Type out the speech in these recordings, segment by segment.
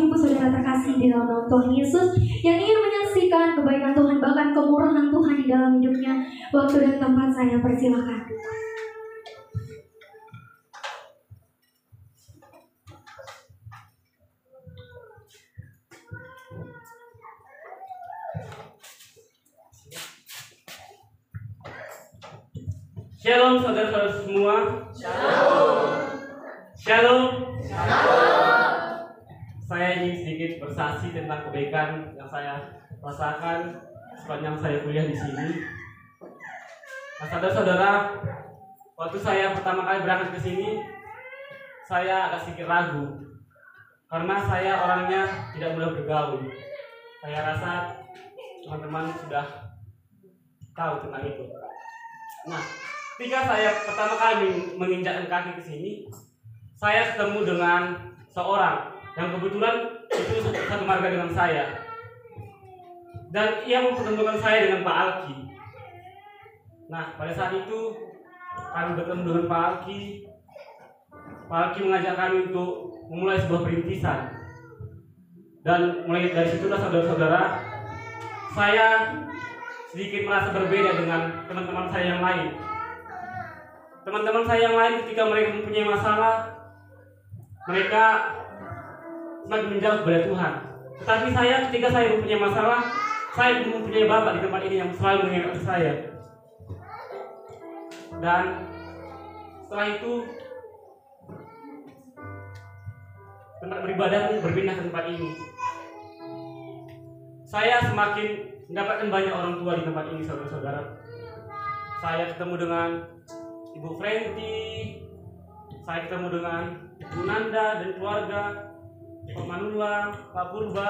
Ibu Saudara terkasih di dalam nama Tuhan Yesus yang ingin menyaksikan kebaikan Tuhan, bahkan kemurahan Tuhan di dalam hidupnya, waktu dan tempat saya persilakan. Shalom saudara-saudara semua. Shalom. Shalom. Shalom. Saya ingin sedikit bersaksi tentang kebaikan yang saya rasakan sepanjang saya kuliah di sini. Nah, saudara-saudara, waktu saya pertama kali berangkat ke sini, saya agak sedikit ragu karena saya orangnya tidak mudah bergaul. Saya rasa teman-teman sudah tahu tentang itu. Nah, ketika saya pertama kali menginjakkan kaki ke sini, saya ketemu dengan seorang yang kebetulan itu satu marga dengan saya. Dan ia mempertemukan saya dengan Pak Alki. Nah, pada saat itu kami bertemu dengan Pak Alki. Pak Alki mengajak kami untuk memulai sebuah perintisan. Dan mulai dari situlah saudara-saudara, saya sedikit merasa berbeda dengan teman-teman saya yang lain. Teman-teman saya yang lain ketika mereka mempunyai masalah, mereka semakin menjauh kepada Tuhan. Tetapi saya ketika saya mempunyai masalah, saya mempunyai Bapak di tempat ini yang selalu mengingatkan saya. Dan setelah itu tempat beribadah berpindah ke tempat ini. Saya semakin mendapatkan banyak orang tua di tempat ini, saudara-saudara. Saya ketemu dengan Ibu Frenti, saya ketemu dengan Ibu Nanda dan keluarga, Pak Manula, Pak Purba.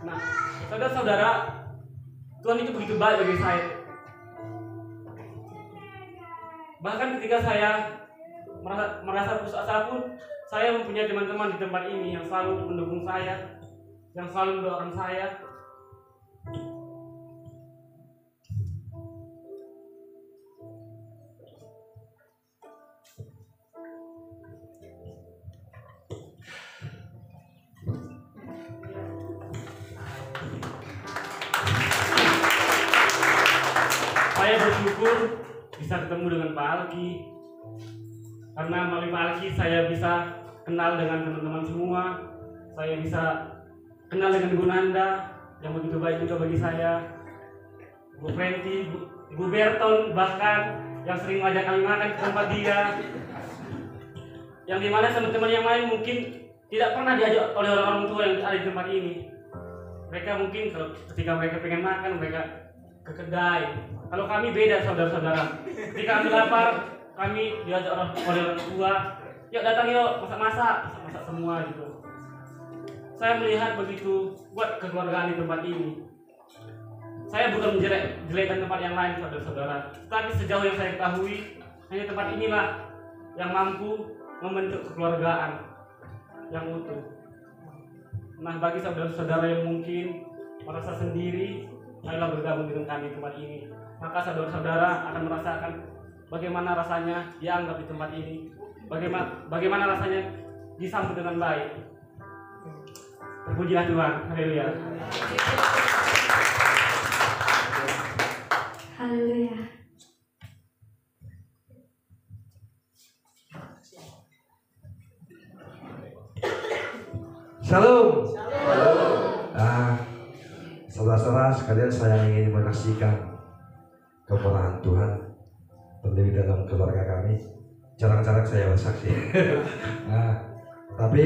Nah, saudara-saudara, Tuhan itu begitu baik bagi saya. Bahkan ketika saya merasa putus asa pun, saya mempunyai teman-teman di tempat ini yang selalu mendukung saya, yang selalu mendoakan saya. Saya bersyukur bisa ketemu dengan Pak Alki, karena melalui Pak Alki saya bisa kenal dengan teman-teman semua. Saya bisa kenal dengan Ibu Nanda yang begitu baik juga bagi saya, Bu Frenti, Ibu Berton, bahkan yang sering mengajak kami makan ke tempat dia, yang dimana teman-teman yang lain mungkin tidak pernah diajak oleh orang-orang tua yang ada di tempat ini. Mereka mungkin kalau ketika mereka pengen makan, mereka ke kedai. Kalau kami beda, saudara-saudara. Ketika kami lapar, kami diajak oleh orang tua, yuk datang yuk, masak-masak semua gitu. Saya melihat begitu buat kekeluargaan di tempat ini. Saya bukan menjelekkan tempat yang lain, saudara-saudara. Tapi sejauh yang saya ketahui, hanya tempat inilah yang mampu membentuk kekeluargaan yang utuh. Nah, bagi saudara-saudara yang mungkin merasa sendiri, ayolah bergabung dengan kami di tempat ini. Maka saudara-saudara akan merasakan bagaimana rasanya dianggap di tempat ini, bagaimana rasanya disambut dengan baik. Terpujilah Tuhan, haleluya. Haleluya. Shalom. Saudara-saudara sekalian, saya ingin menyaksikan kemurahan Tuhan terlebih dalam keluarga kami. Jarang-jarang saya bersaksi. Tapi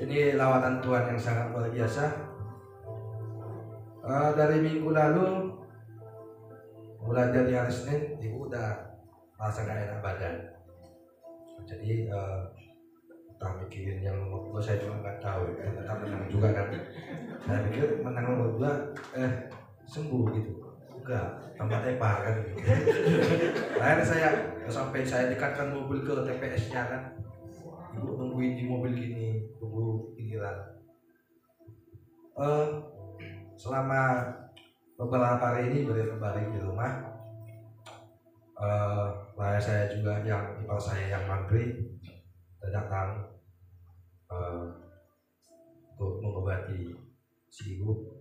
ini lawatan Tuhan yang sangat luar biasa. Dari minggu lalu, mulai dari hari Senin, ibu udah merasa gak enak badan. Jadi entah mikirin yang nomor 2, saya cuma nggak tahu, tetap menang juga kan. Saya pikir menang nomor 2 sembuh gitu, enggak, tambah tepar kan gitu. Akhirnya saya sampai saya dekatkan mobil ke TPS-nya kan, ibu nungguin di mobil gini, tunggu giliran. Selama beberapa hari ini beliau kembali di rumah. Saya juga yang ipar saya yang maghrib datang untuk mengobati si ibu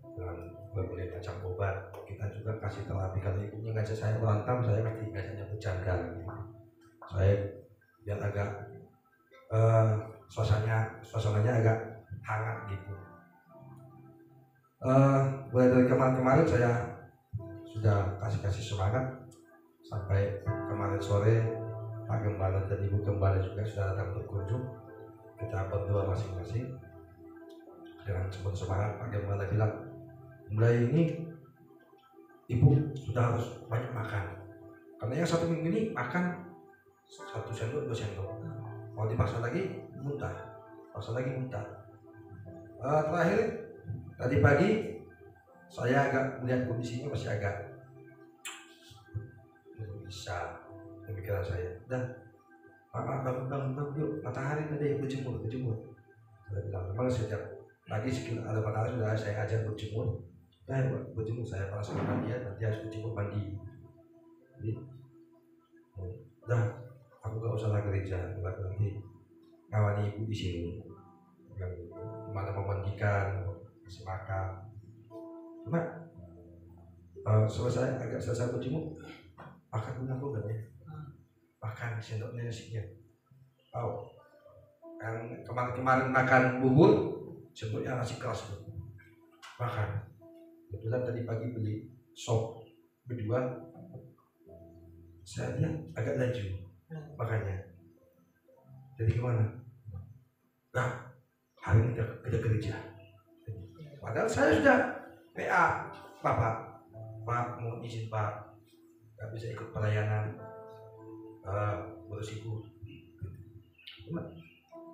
dengan berbagai macam obat. Kita juga kasih terapi. Kalau ibunya ngajak saya berantem, saya pasti ngajaknya bercanda. Saya biar agak suasananya agak hangat gitu. Mulai dari kemarin saya sudah kasih semangat sampai kemarin sore Pak Gembala dan Ibu Gembala juga sudah datang berkunjung. Kita berdua masing-masing dengan semangat. Pak Gembala bilang, mulai ini Ibu sudah harus banyak makan, karena yang 1 minggu ini makan 1 sendok 2 sendok. Kalau dipaksa lagi muntah, terakhir tadi pagi saya agak melihat kondisinya masih agak bisa pemikiran saya. Dan bangun yuk, matahari tadi berjemur. Saya bilang memang sejak pagi sekitar ada matahari sudah saya ajak berjemur. Berjemur saya panas-panas dia, nanti harus berjemur mandi. Jadi, aku gak usah lagi gereja, nanti ngawani ibu di sini, gimana memandikan, kasih makan. Cuma selesai berjemur, makan dulu kan ya, makan sendoknya nasinya. Yang kemarin makan bubur, sendoknya nasi keras tuh, makan. Kebetulan tadi pagi beli sop berdua, saya lihat agak laju makanya. Jadi gimana? Nah, hari ini kita gereja. Padahal saya sudah PA, Pak, mau izin Pak, gak bisa ikut pelayanan urus ibu. Cuma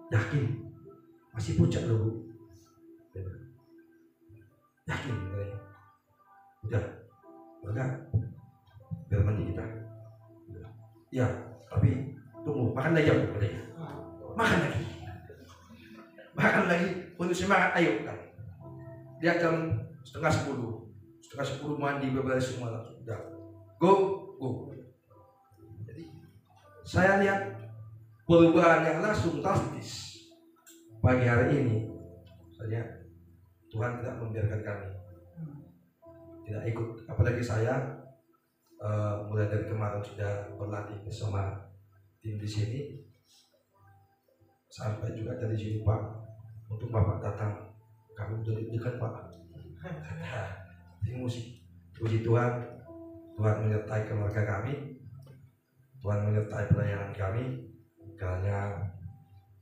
yakin masih pucat loh Bu. Yakin katanya. Udah biar mandi kita. Ya, tapi tunggu, makan lagi ya Bu. Makan lagi, untuk semangat, ayo kan. Dia jam setengah 10 mandi beberes semua langsung. Udah, go. Jadi saya lihat perubahan yang langsung drastis pagi hari ini. Saya Tuhan tidak membiarkan kami tidak ikut, apalagi saya mulai dari kemarin sudah berlatih bersama tim di sini, sampai juga dari sini Pak, untuk Bapak datang kami sudah dekat Pak. Di musik, puji Tuhan menyertai keluarga kami, Tuhan menyertai pelayanan kami, karena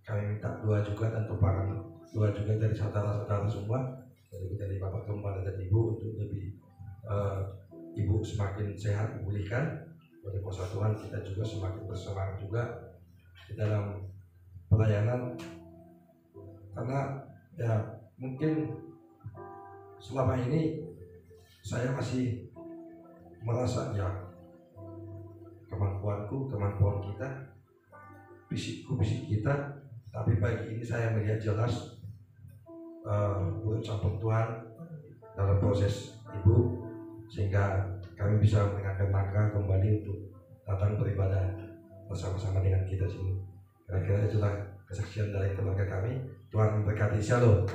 kami minta doa juga dan tumpahan doa juga dari saudara-saudara semua, dari Bapak Gembala dan Ibu, untuk lebih Ibu semakin sehat dipulihkan. Oleh kuasa Tuhan kita juga semakin bersemangat juga di dalam pelayanan, karena ya mungkin selama ini saya masih merasa ya kemampuan kita, fisik kita, tapi pagi ini saya melihat jelas campur Tuhan dalam proses Ibu, sehingga kami bisa mengingatkan langkah kembali untuk datang beribadah bersama-sama dengan kita sini. Kira-kira itulah kesaksian dari keluarga kami. Tuhan memberkati. Shalom.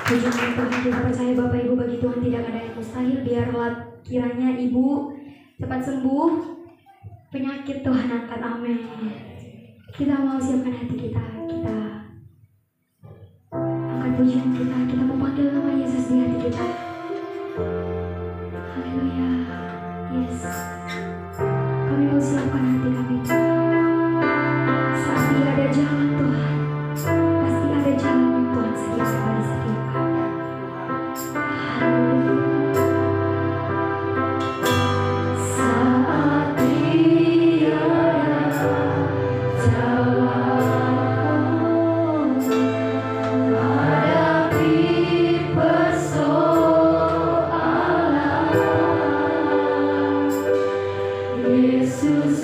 Puji Tuhan, kita percaya Bapak Ibu, bagi Tuhan tidak ada yang mustahil. Biarlah kiranya Ibu cepat sembuh, penyakit Tuhan angkat. Amin. Kita mau siapkan hati kita angkat pujian kita mau panggil nama Yesus di hati kita. Haleluya. Yes, kami mau siapkan hati kami. Pasti ada jalan Tuhan, pasti ada jalan yang Tuhan sediakan pada setiap kami. Haleluya. Saat tiada jalan hadapi persoalan, Yesus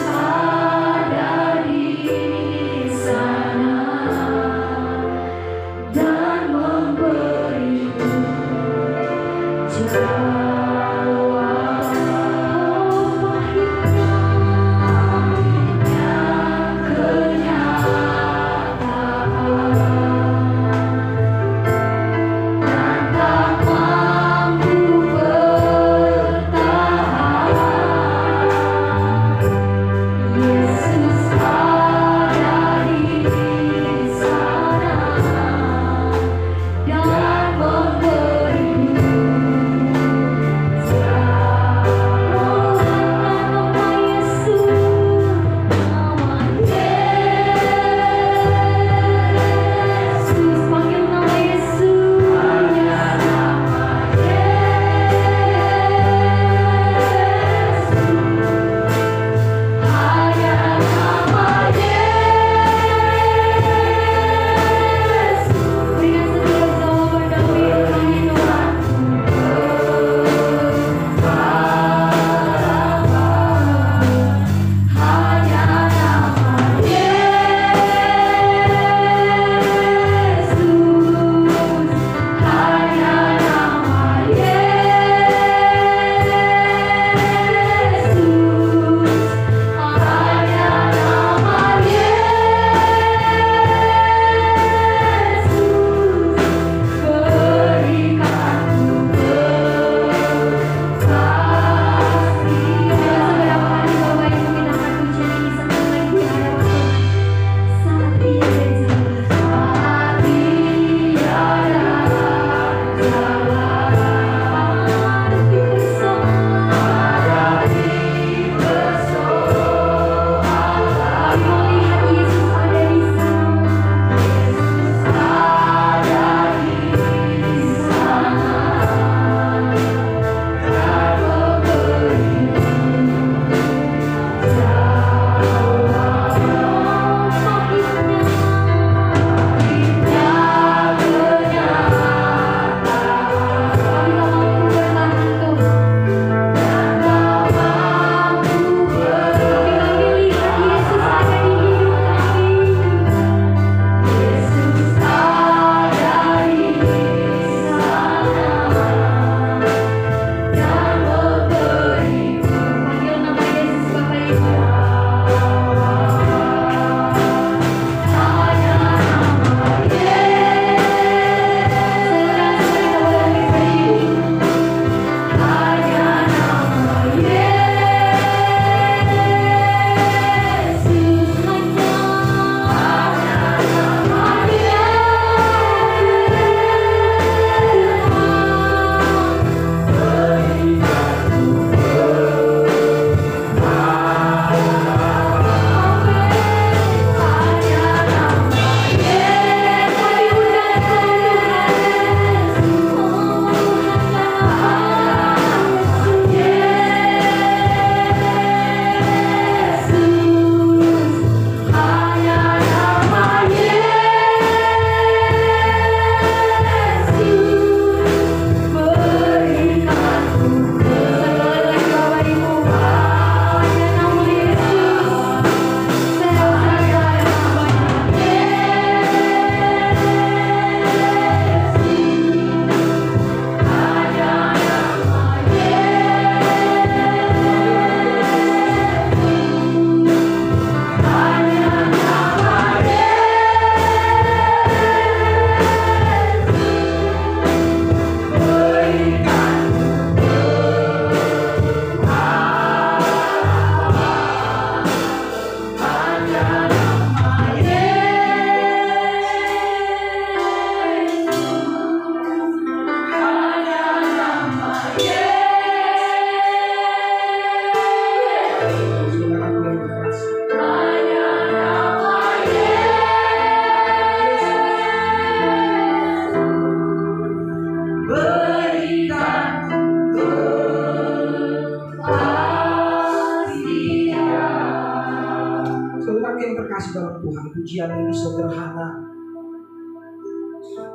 pujian ini sederhana,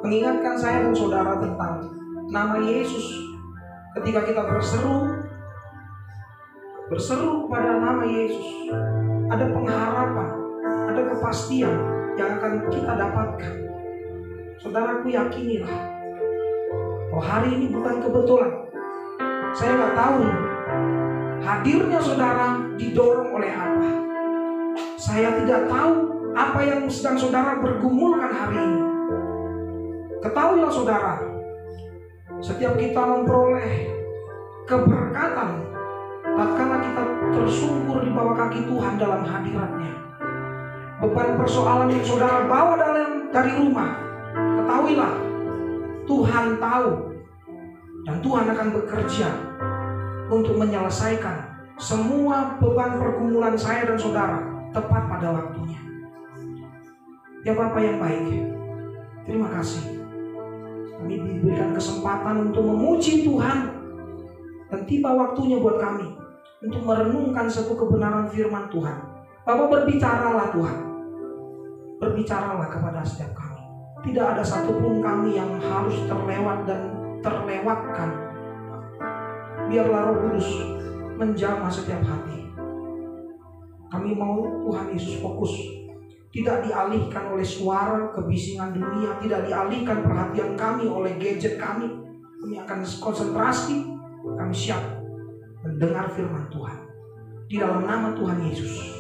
mengingatkan saya dan saudara tentang nama Yesus. Ketika kita berseru kepada nama Yesus, ada pengharapan, ada kepastian yang akan kita dapatkan. Saudaraku, yakinilah bahwa hari ini bukan kebetulan. Saya nggak tahu hadirnya saudara didorong oleh apa. Saya tidak tahu apa yang sedang saudara bergumulkan hari ini. Ketahuilah saudara, setiap kita memperoleh keberkatan tatkala kita tersungkur di bawah kaki Tuhan dalam hadirat-Nya. Beban persoalan yang saudara bawa dari rumah, ketahuilah Tuhan tahu dan Tuhan akan bekerja untuk menyelesaikan semua beban pergumulan saya dan saudara tepat pada waktunya. Ya Bapa yang baik, terima kasih kami diberikan kesempatan untuk memuji Tuhan, dan tiba waktunya buat kami untuk merenungkan satu kebenaran firman Tuhan. Bapak, berbicaralah Tuhan, berbicaralah kepada setiap kami. Tidak ada satupun kami yang harus terlewat dan terlewatkan. Biarlah Roh Kudus menjamah setiap hati. Kami mau Tuhan Yesus fokus, tidak dialihkan oleh suara kebisingan dunia, tidak dialihkan perhatian kami oleh gadget kami. Kami akan konsentrasi, kami siap mendengar firman Tuhan di dalam nama Tuhan Yesus.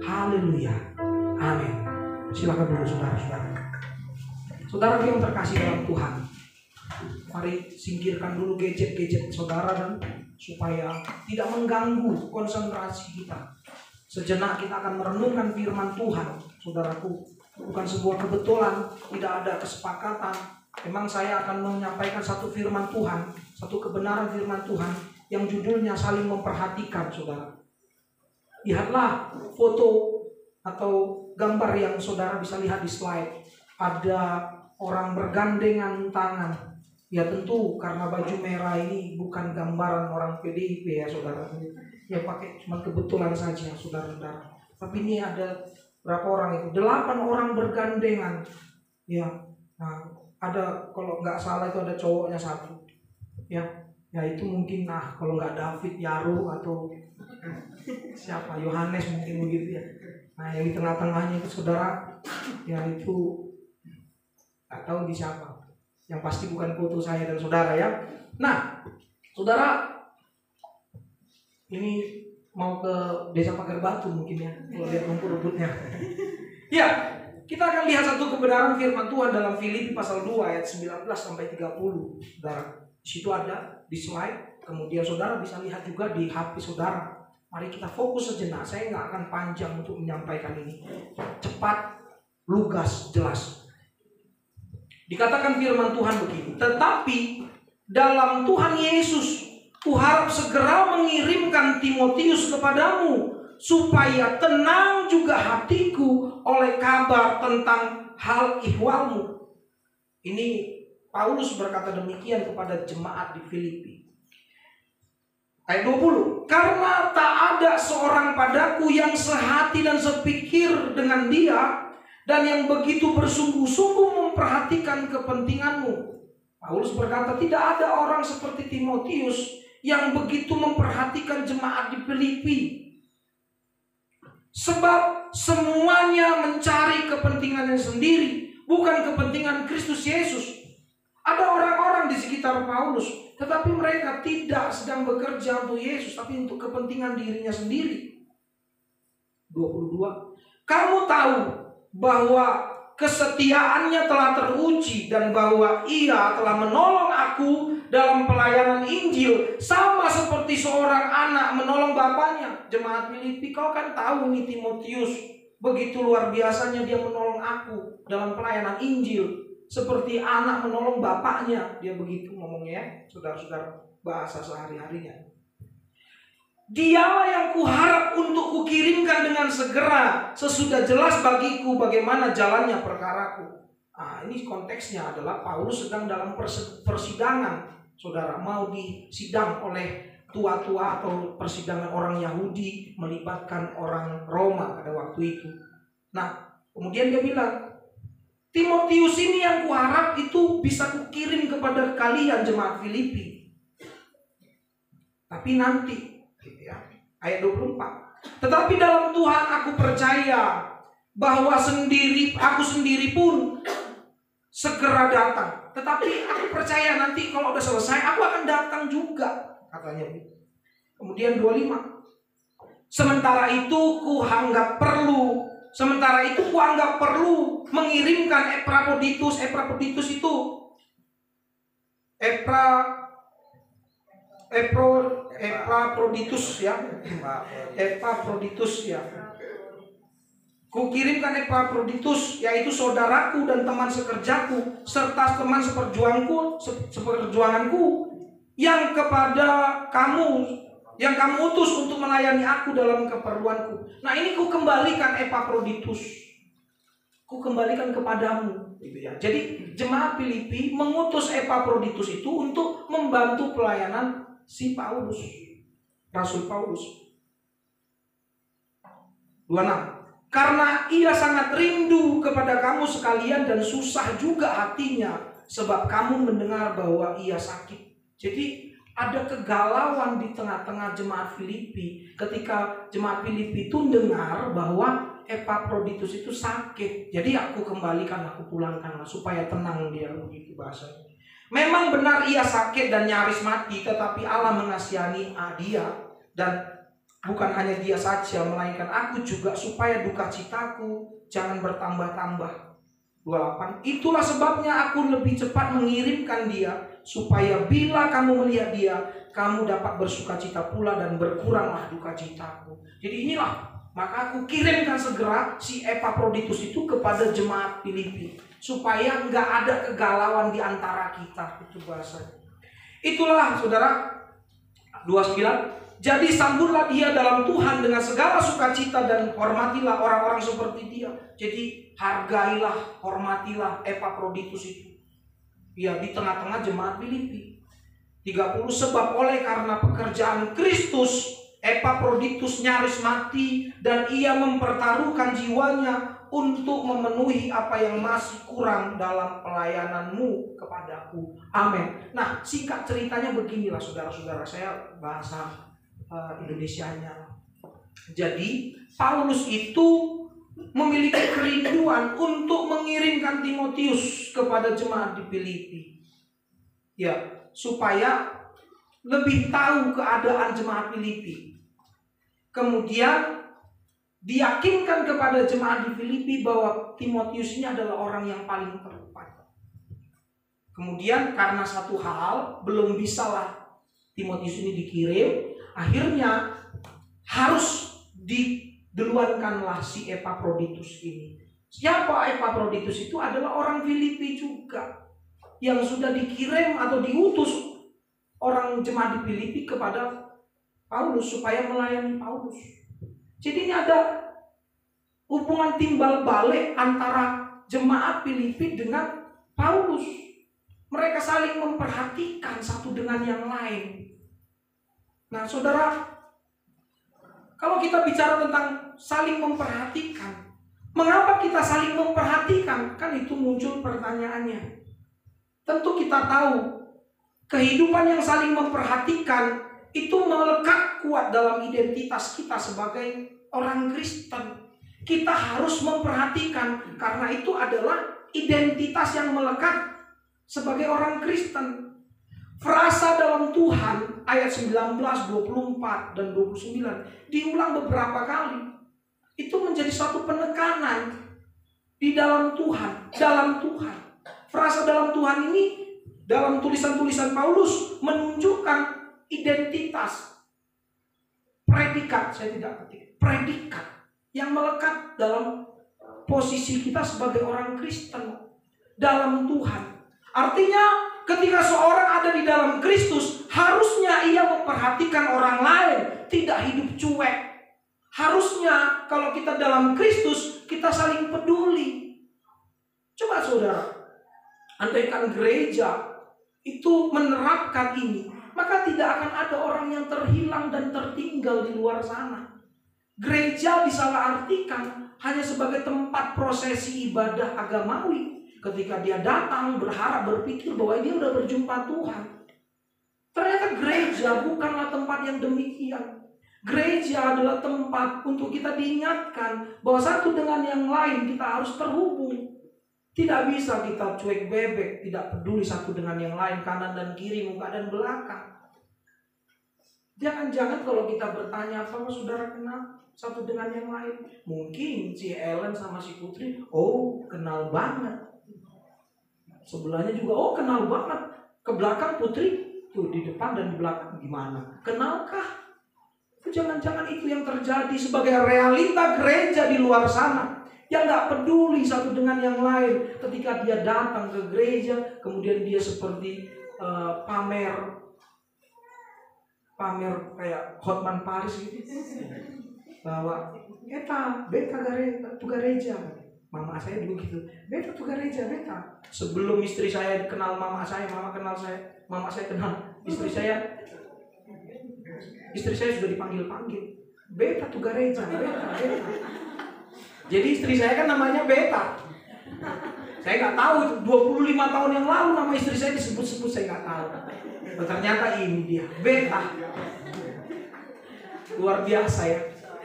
Haleluya, amin. Silakan dulu saudara-saudara. Saudara yang terkasih dalam Tuhan, mari singkirkan dulu gadget-gadget saudara dan supaya tidak mengganggu konsentrasi kita. Sejenak kita akan merenungkan firman Tuhan. Saudaraku, bukan sebuah kebetulan, tidak ada kesepakatan. Memang saya akan menyampaikan satu firman Tuhan, satu kebenaran firman Tuhan yang judulnya saling memperhatikan, saudara. Lihatlah foto atau gambar yang saudara bisa lihat di slide. Ada orang bergandengan tangan. Ya tentu karena baju merah ini bukan gambaran orang PDIP ya saudara. Ya pakai cuma kebetulan saja saudara-saudara. Tapi ini ada berapa orang itu? 8 orang bergandengan. Ya, nah ada kalau nggak salah itu ada cowoknya satu. Ya itu mungkin kalau nggak David Yaru atau siapa Yohanes mungkin begitu ya. Nah yang di tengah-tengahnya itu saudara, ya itu nggak tahu di siapa. Yang pasti bukan foto saya dan saudara ya. Nah, saudara, ini mau ke Desa Pagar Batu mungkin ya, kalau lihat rumput-rumputnya. Ya, kita akan lihat satu kebenaran firman Tuhan dalam Filipi pasal 2 ayat 19 sampai 30. Saudara, di situ ada di slide. Kemudian saudara bisa lihat juga di HP saudara. Mari kita fokus sejenak. Saya nggak akan panjang untuk menyampaikan ini. Cepat, lugas, jelas. Dikatakan firman Tuhan begini, tetapi dalam Tuhan Yesus, kuharap segera mengirimkan Timotius kepadamu, supaya tenang juga hatiku oleh kabar tentang hal ihwalmu. Ini Paulus berkata demikian kepada jemaat di Filipi. Ayat 20, karena tak ada seorang padaku yang sehati dan sepikir dengan dia, dan yang begitu bersungguh-sungguh memperhatikan kepentinganmu. Paulus berkata tidak ada orang seperti Timotius yang begitu memperhatikan jemaat di Filipi. Sebab semuanya mencari kepentingannya sendiri, bukan kepentingan Kristus Yesus. Ada orang-orang di sekitar Paulus, tetapi mereka tidak sedang bekerja untuk Yesus, tapi untuk kepentingan dirinya sendiri. 22. Kamu tahu bahwa kesetiaannya telah teruji dan bahwa ia telah menolong aku dalam pelayanan Injil sama seperti seorang anak menolong bapaknya. Jemaat Filipi, kau kan tahu nih Timotius, begitu luar biasanya dia menolong aku dalam pelayanan Injil seperti anak menolong bapaknya. Dia begitu ngomongnya, saudara-saudara, bahasa sehari-harinya. Dialah yang kuharap untuk kukirimkan dengan segera sesudah jelas bagiku bagaimana jalannya perkaraku. Nah, ini konteksnya adalah Paulus sedang dalam persidangan. Saudara, mau disidang oleh tua-tua atau persidangan orang Yahudi melibatkan orang Roma pada waktu itu. Nah, Kemudian dia bilang, Timotius ini yang kuharap itu bisa kukirim kepada kalian jemaat Filipi. Tapi nanti, gitu ya, ayat 24. Tetapi dalam Tuhan aku percaya bahwa aku sendiri pun segera datang. Tetapi aku percaya nanti kalau udah selesai aku akan datang juga, katanya. Kemudian 25. Sementara itu kuanggap perlu mengirimkan Epaphroditus. Epaphroditus itu Epaphroditus ya. Epaphroditus ya. Kukirimkan Epaphroditus, yaitu saudaraku dan teman sekerjaku serta teman seperjuanganku yang kamu utus untuk melayani aku dalam keperluanku. Nah, ini kukembalikan Epaphroditus. Kukembalikan kepadamu, gitu ya. Jadi jemaat Filipi mengutus Epaphroditus itu untuk membantu pelayanan si Paulus, Rasul Paulus. 26. Karena ia sangat rindu kepada kamu sekalian dan susah juga hatinya sebab kamu mendengar bahwa ia sakit. Jadi ada kegalauan di tengah-tengah jemaat Filipi ketika jemaat Filipi itu dengar bahwa Epaphroditus itu sakit. Jadi aku pulangkanlah supaya tenang dia, begitu bahasanya. Memang benar ia sakit dan nyaris mati, tetapi Allah mengasihani dia, dan bukan hanya dia saja, melainkan aku juga, supaya duka citaku jangan bertambah-tambah. 28. Itulah sebabnya aku lebih cepat mengirimkan dia, supaya bila kamu melihat dia, kamu dapat bersuka cita pula dan berkuranglah duka citaku. Jadi inilah, maka aku kirimkan segera si Epaphroditus itu kepada jemaat Filipi, supaya nggak ada kegalauan di antara kita. Itu bahasanya. Itulah saudara. 29. Jadi sambutlah dia dalam Tuhan dengan segala sukacita dan hormatilah orang-orang seperti dia. Jadi hargailah, hormatilah Epaphroditus itu. Ya, di tengah-tengah jemaat Filipi. 30. Sebab oleh karena pekerjaan Kristus Epaphroditus nyaris mati, dan ia mempertaruhkan jiwanya untuk memenuhi apa yang masih kurang dalam pelayananmu kepadaku. Amin. Nah, singkat ceritanya beginilah saudara-saudara, saya bahasa Indonesianya. Jadi Paulus itu memiliki kerinduan untuk mengirimkan Timotius kepada jemaat di Filipi, ya, supaya lebih tahu keadaan jemaat Filipi. Kemudian diyakinkan kepada jemaat di Filipi bahwa Timotius ini adalah orang yang paling tepat. Kemudian karena satu hal belum bisalah Timotius ini dikirim, akhirnya harus diduluankanlah si Epaphroditus ini. Siapa Epaphroditus itu? Adalah orang Filipi juga, yang sudah dikirim atau diutus orang jemaat di Filipi kepada Paulus supaya melayani Paulus. Jadi ini ada hubungan timbal balik antara jemaat Filipi dengan Paulus. Mereka saling memperhatikan satu dengan yang lain. Nah, saudara, kalau kita bicara tentang saling memperhatikan, mengapa kita saling memperhatikan? Kan itu muncul pertanyaannya. Tentu kita tahu kehidupan yang saling memperhatikan itu melekat kuat dalam identitas kita sebagai orang Kristen. Kita harus memperhatikan, karena itu adalah identitas yang melekat sebagai orang Kristen. Frasa dalam Tuhan ayat 19, 24 dan 29 diulang beberapa kali. Itu menjadi satu penekanan di dalam Tuhan, dalam Tuhan. Frasa dalam Tuhan ini dalam tulisan-tulisan Paulus menunjukkan identitas, predikat, saya tidak ketik, predikat yang melekat dalam posisi kita sebagai orang Kristen dalam Tuhan. Artinya ketika seorang ada di dalam Kristus, harusnya ia memperhatikan orang lain, tidak hidup cuek. Harusnya kalau kita dalam Kristus, kita saling peduli. Coba saudara, andaikan gereja itu menerapkan ini, maka tidak akan ada orang yang terhilang dan tertinggal di luar sana. Gereja disalahartikan hanya sebagai tempat prosesi ibadah agamawi. Ketika dia datang berharap, berpikir bahwa dia udah berjumpa Tuhan. Ternyata gereja bukanlah tempat yang demikian. Gereja adalah tempat untuk kita diingatkan bahwa satu dengan yang lain kita harus terhubung. Tidak bisa kita cuek bebek, tidak peduli satu dengan yang lain, kanan dan kiri, muka dan belakang. Jangan-jangan kalau kita bertanya, apa saudara kenal satu dengan yang lain? Mungkin si Ellen sama si Putri, oh kenal banget. Sebelahnya juga, oh kenal banget. Ke belakang Putri, tuh di depan dan di belakang gimana? Kenalkah? Jangan-jangan itu yang terjadi sebagai realita gereja di luar sana, yang gak peduli satu dengan yang lain. Ketika dia datang ke gereja, kemudian dia seperti pamer kayak Hotman Paris gitu, bahwa beta gereja. Mama saya dulu gitu, beta gereja. Sebelum istri saya kenal mama saya, mama kenal saya, mama saya kenal istri saya. Istri saya sudah dipanggil-panggil, beta gereja, beta. Jadi istri saya kan namanya Beta. Saya nggak tahu itu 25 tahun yang lalu nama istri saya disebut-sebut, saya nggak tahu. Ternyata ini dia, Beta. Luar biasa ya.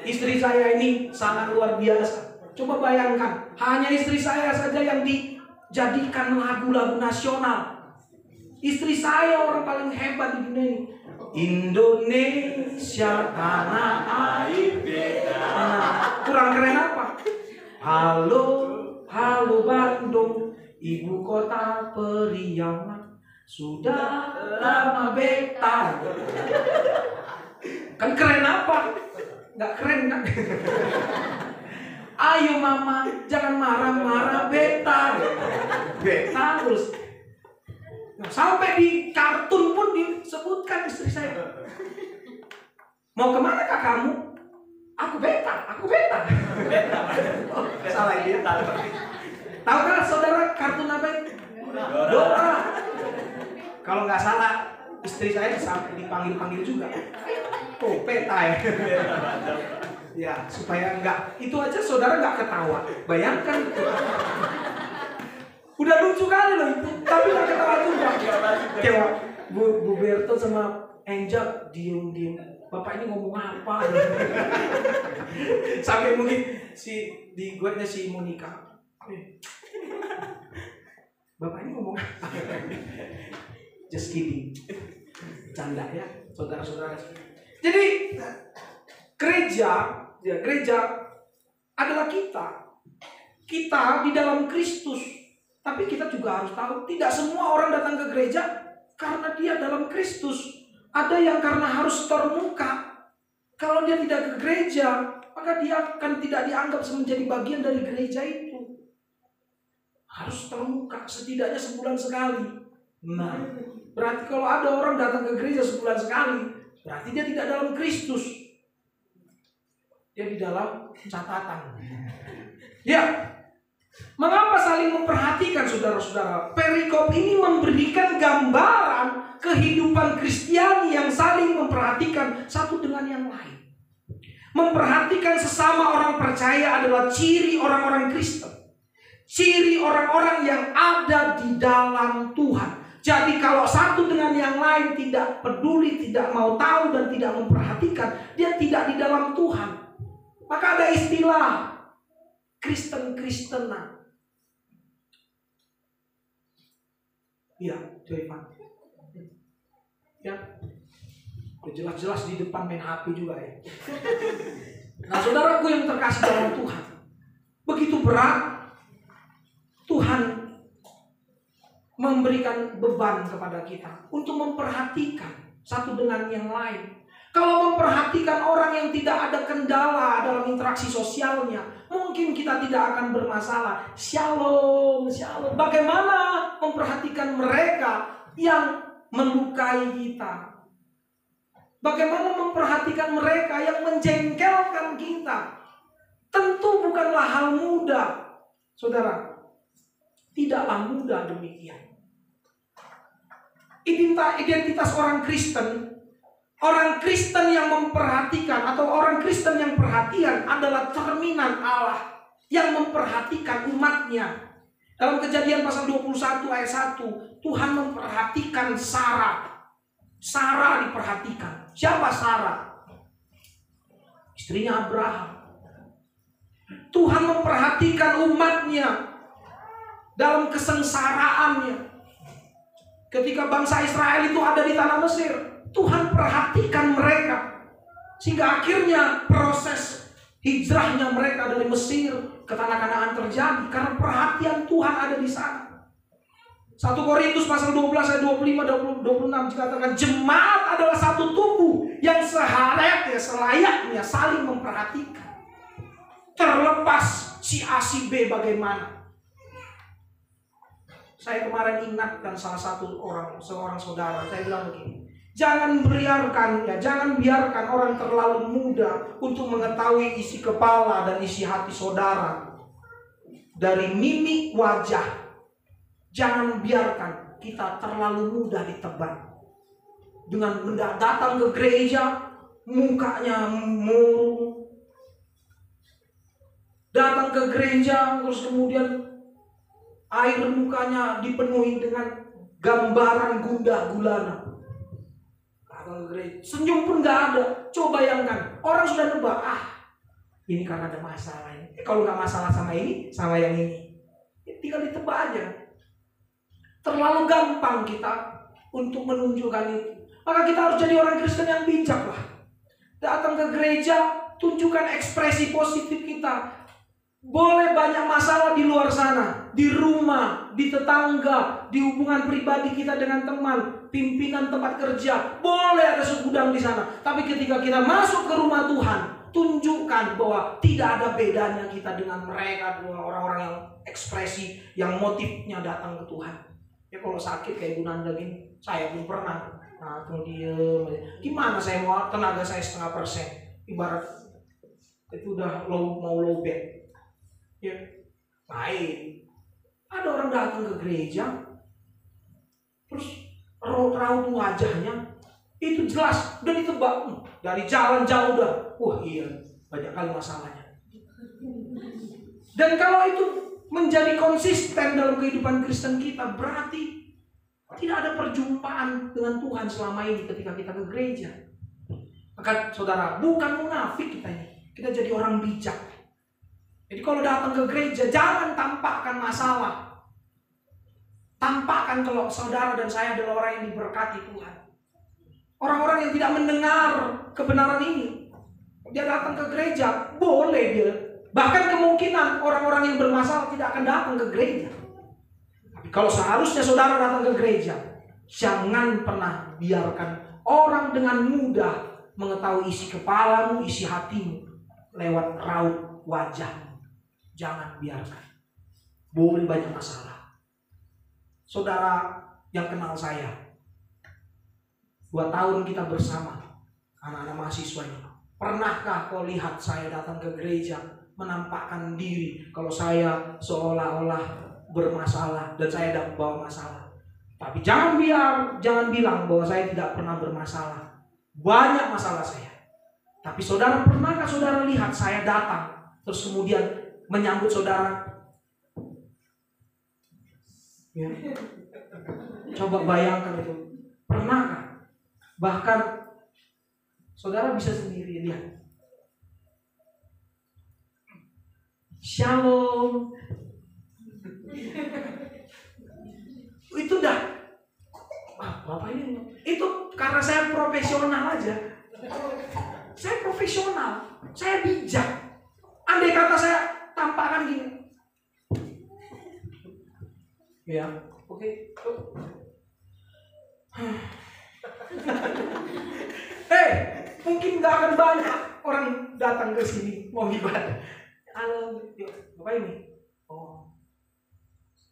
Istri saya ini sangat luar biasa. Coba bayangkan, hanya istri saya saja yang dijadikan lagu-lagu nasional. Istri saya orang paling hebat di dunia ini. Indonesia tanah air beda. Kurang keren apa? Halo, halo Bandung, ibu kota periangan. Sudah lama beta. Kan keren apa? Nggak keren kan? Ayo mama, jangan marah-marah beta. Beta terus. Nah, sampai di kartun pun disebutkan istri saya. Mau kemana kak kamu? Aku beta. Oh, salah dia. Tahukah saudara kartun apa itu? Dora. Kalau nggak salah, istri saya sampai dipanggil juga. Oh, beta ya. Ya, supaya nggak, itu aja saudara nggak ketawa. Bayangkan. Udah lucu kali loh itu, tapi nggak ketawa juga. Kayak Bu Berto sama Angel diem. Bapak ini ngomong apa? Sampai mungkin di gue si Monica. Bapak ini ngomong apa? Just kidding. Canda ya, saudara-saudara. Jadi gereja adalah kita. Kita di dalam Kristus. Tapi kita juga harus tahu, tidak semua orang datang ke gereja karena dia dalam Kristus. Ada yang karena harus termuka. Kalau dia tidak ke gereja, maka dia akan tidak dianggap menjadi bagian dari gereja itu. Harus termuka, setidaknya sebulan sekali. Nah, berarti kalau ada orang datang ke gereja sebulan sekali, berarti dia tidak dalam Kristus. Dia di dalam catatan. Ya. Mengapa saling memperhatikan saudara-saudara? Perikop ini memberikan gambaran kehidupan Kristiani yang saling memperhatikan satu dengan yang lain. Memperhatikan sesama orang percaya adalah ciri orang-orang Kristen. Ciri orang-orang yang ada di dalam Tuhan. Jadi kalau satu dengan yang lain tidak peduli, tidak mau tahu dan tidak memperhatikan, dia tidak di dalam Tuhan. Maka ada istilah Kristen-Kristenan. Ya, Joypan. Ya, jelas-jelas di depan main HP juga ya. Nah, saudaraku yang terkasih dalam Tuhan, begitu berat Tuhan memberikan beban kepada kita untuk memperhatikan satu dengan yang lain. Kalau memperhatikan orang yang tidak ada kendala dalam interaksi sosialnya, mungkin kita tidak akan bermasalah. Shalom. Bagaimana memperhatikan mereka yang melukai kita? Bagaimana memperhatikan mereka yang menjengkelkan kita? Tentu bukanlah hal mudah. Saudara, tidaklah mudah demikian. Identitas orang Kristen yang memperhatikan atau orang Kristen yang perhatian adalah cerminan Allah. yang memperhatikan umatnya. Dalam Kejadian pasal 21 ayat 1, Tuhan memperhatikan Sarah. Sarah diperhatikan. Siapa Sarah? Istrinya Abraham. Tuhan memperhatikan umatnya dalam kesengsaraannya. Ketika bangsa Israel itu ada di tanah Mesir, Tuhan perhatikan mereka. Sehingga akhirnya proses hijrahnya mereka dari Mesir ke tanah Kanaan terjadi karena perhatian Tuhan ada di sana. 1 Korintus pasal 12 ayat 25 26 dikatakan jemaat adalah satu tubuh yang selayaknya saling memperhatikan. Terlepas si A si B bagaimana. Saya kemarin ingatkan seorang saudara, saya bilang begini. Jangan biarkan orang terlalu muda untuk mengetahui isi kepala dan isi hati saudara dari mimik wajah. Jangan biarkan kita terlalu mudah ditebak dengan datang ke gereja mukanya murung, datang ke gereja terus kemudian air mukanya dipenuhi dengan gambaran gundah gulana. Senyum pun gak ada. Coba bayangkan, orang sudah nebak, ini karena ada masalah ini. Kalau gak masalah sama ini, sama yang ini, tinggal ditebak aja. Terlalu gampang kita untuk menunjukkan itu. Maka kita harus jadi orang Kristen yang bijak lah. Datang ke gereja, tunjukkan ekspresi positif kita. Boleh banyak masalah di luar sana, di rumah, di tetangga, di hubungan pribadi kita dengan teman, pimpinan tempat kerja. Boleh ada segudang di sana. Tapi ketika kita masuk ke rumah Tuhan, tunjukkan bahwa tidak ada bedanya kita dengan mereka, dengan orang-orang yang ekspresi, yang motifnya datang ke Tuhan. Ya kalau sakit kayak Ibu Nanda gini, saya belum pernah. Nah, diem. Gimana saya mau tenaga saya 0,5%? Ibarat itu udah mau low bed. Ya, lain. Ada orang datang ke gereja, terus raut wajahnya itu jelas, udah ditebak dari jalan jauh dah. Wah iya, banyak kali masalahnya. Dan kalau itu menjadi konsisten dalam kehidupan Kristen kita, berarti tidak ada perjumpaan dengan Tuhan selama ini ketika kita ke gereja. Maka saudara, bukan munafik kita ini, kita jadi orang bijak. Jadi kalau datang ke gereja, jangan tampakkan masalah. Tampakkan kalau saudara dan saya adalah orang yang diberkati Tuhan. Orang-orang yang tidak mendengar kebenaran ini, dia datang ke gereja, boleh dia. Bahkan kemungkinan orang-orang yang bermasalah tidak akan datang ke gereja. Tapi kalau seharusnya saudara datang ke gereja, jangan pernah biarkan orang dengan mudah mengetahui isi kepalamu, isi hatimu lewat raut wajah. Jangan biarkan. Boleh banyak masalah. Saudara yang kenal saya, 2 tahun kita bersama, anak-anak mahasiswa ini. Pernahkah kau lihat saya datang ke gereja menampakkan diri kalau saya seolah-olah bermasalah dan saya tidak bawa masalah? Tapi jangan bilang bahwa saya tidak pernah bermasalah. Banyak masalah saya. Tapi saudara, pernahkah saudara lihat saya datang terus kemudian menyambut saudara? Ya. Coba bayangkan itu. Pernahkah? Bahkan saudara bisa sendiri lihat. Shalom. Itu dah. Bapak ini. Itu karena saya profesional aja. Saya profesional. Saya bijak. Andai kata saya tampakkan gini. Ya, oke. Mungkin gak akan banyak orang datang ke sini mau ibadah. Halo, Bapak ini. Oh,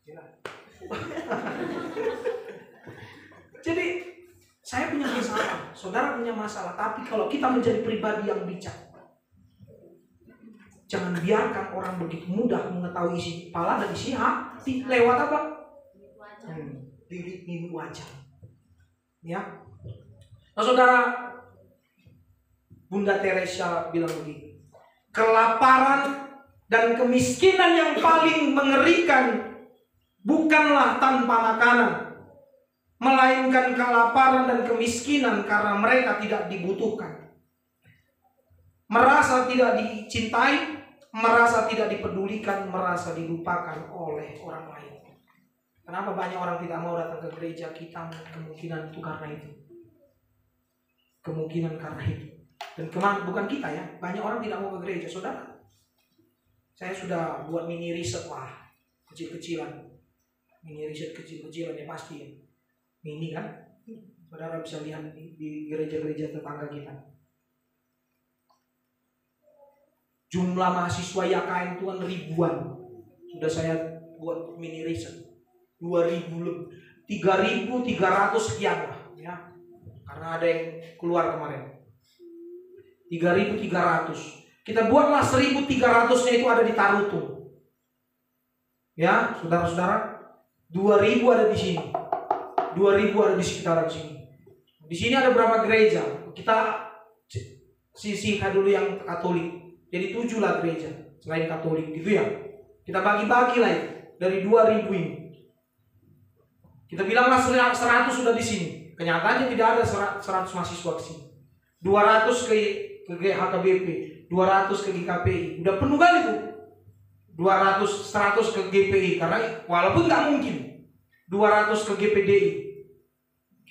gila. Jadi saya punya masalah, saudara punya masalah. Tapi kalau kita menjadi pribadi yang bijak, jangan biarkan orang begitu mudah mengetahui isi kepala dan isi hati lewat apa? Mimik wajah. Ya. Nah, saudara, Bunda Teresa bilang begini, kelaparan Dan kemiskinan yang paling mengerikan bukanlah tanpa makanan, melainkan kelaparan dan kemiskinan karena mereka tidak dibutuhkan. Merasa tidak dicintai, merasa tidak dipedulikan, merasa dilupakan oleh orang lain. Kenapa banyak orang tidak mau datang ke gereja kita? Kemungkinan itu karena itu. Kemungkinan karena itu. Dan bukan kita ya, banyak orang tidak mau ke gereja, saudara. Saya sudah buat mini riset lah, kecil-kecilan. Mini riset kecil-kecilan ya pasti ya. Mini kan? Saudara bisa lihat di gereja-gereja tetangga kita. Jumlah mahasiswa YKM itu kan ribuan. Sudah saya buat mini riset. 2.000 lebih. 3.300 sekian lah ya. Karena ada yang keluar kemarin. 3.300. Kita buatlah 1.300-nya itu ada di Tarutung. Ya, saudara-saudara, 2.000 ada di sini. 2.000 ada di sekitaran sini. Di sini ada berapa gereja? Kita sisihkan dulu yang Katolik. Jadi 7 lah gereja selain Katolik gitu ya. Kita bagi-bagi lah itu dari 2.000 ini. Kita bilanglah 100 sudah di sini. Kenyataannya tidak ada 100 mahasiswa ke sini. 200 ke HKBP, 200 ke GKPI. Udah penuh kali tuh. 200, 100 ke GPI karena walaupun nggak mungkin. 200 ke GPDI,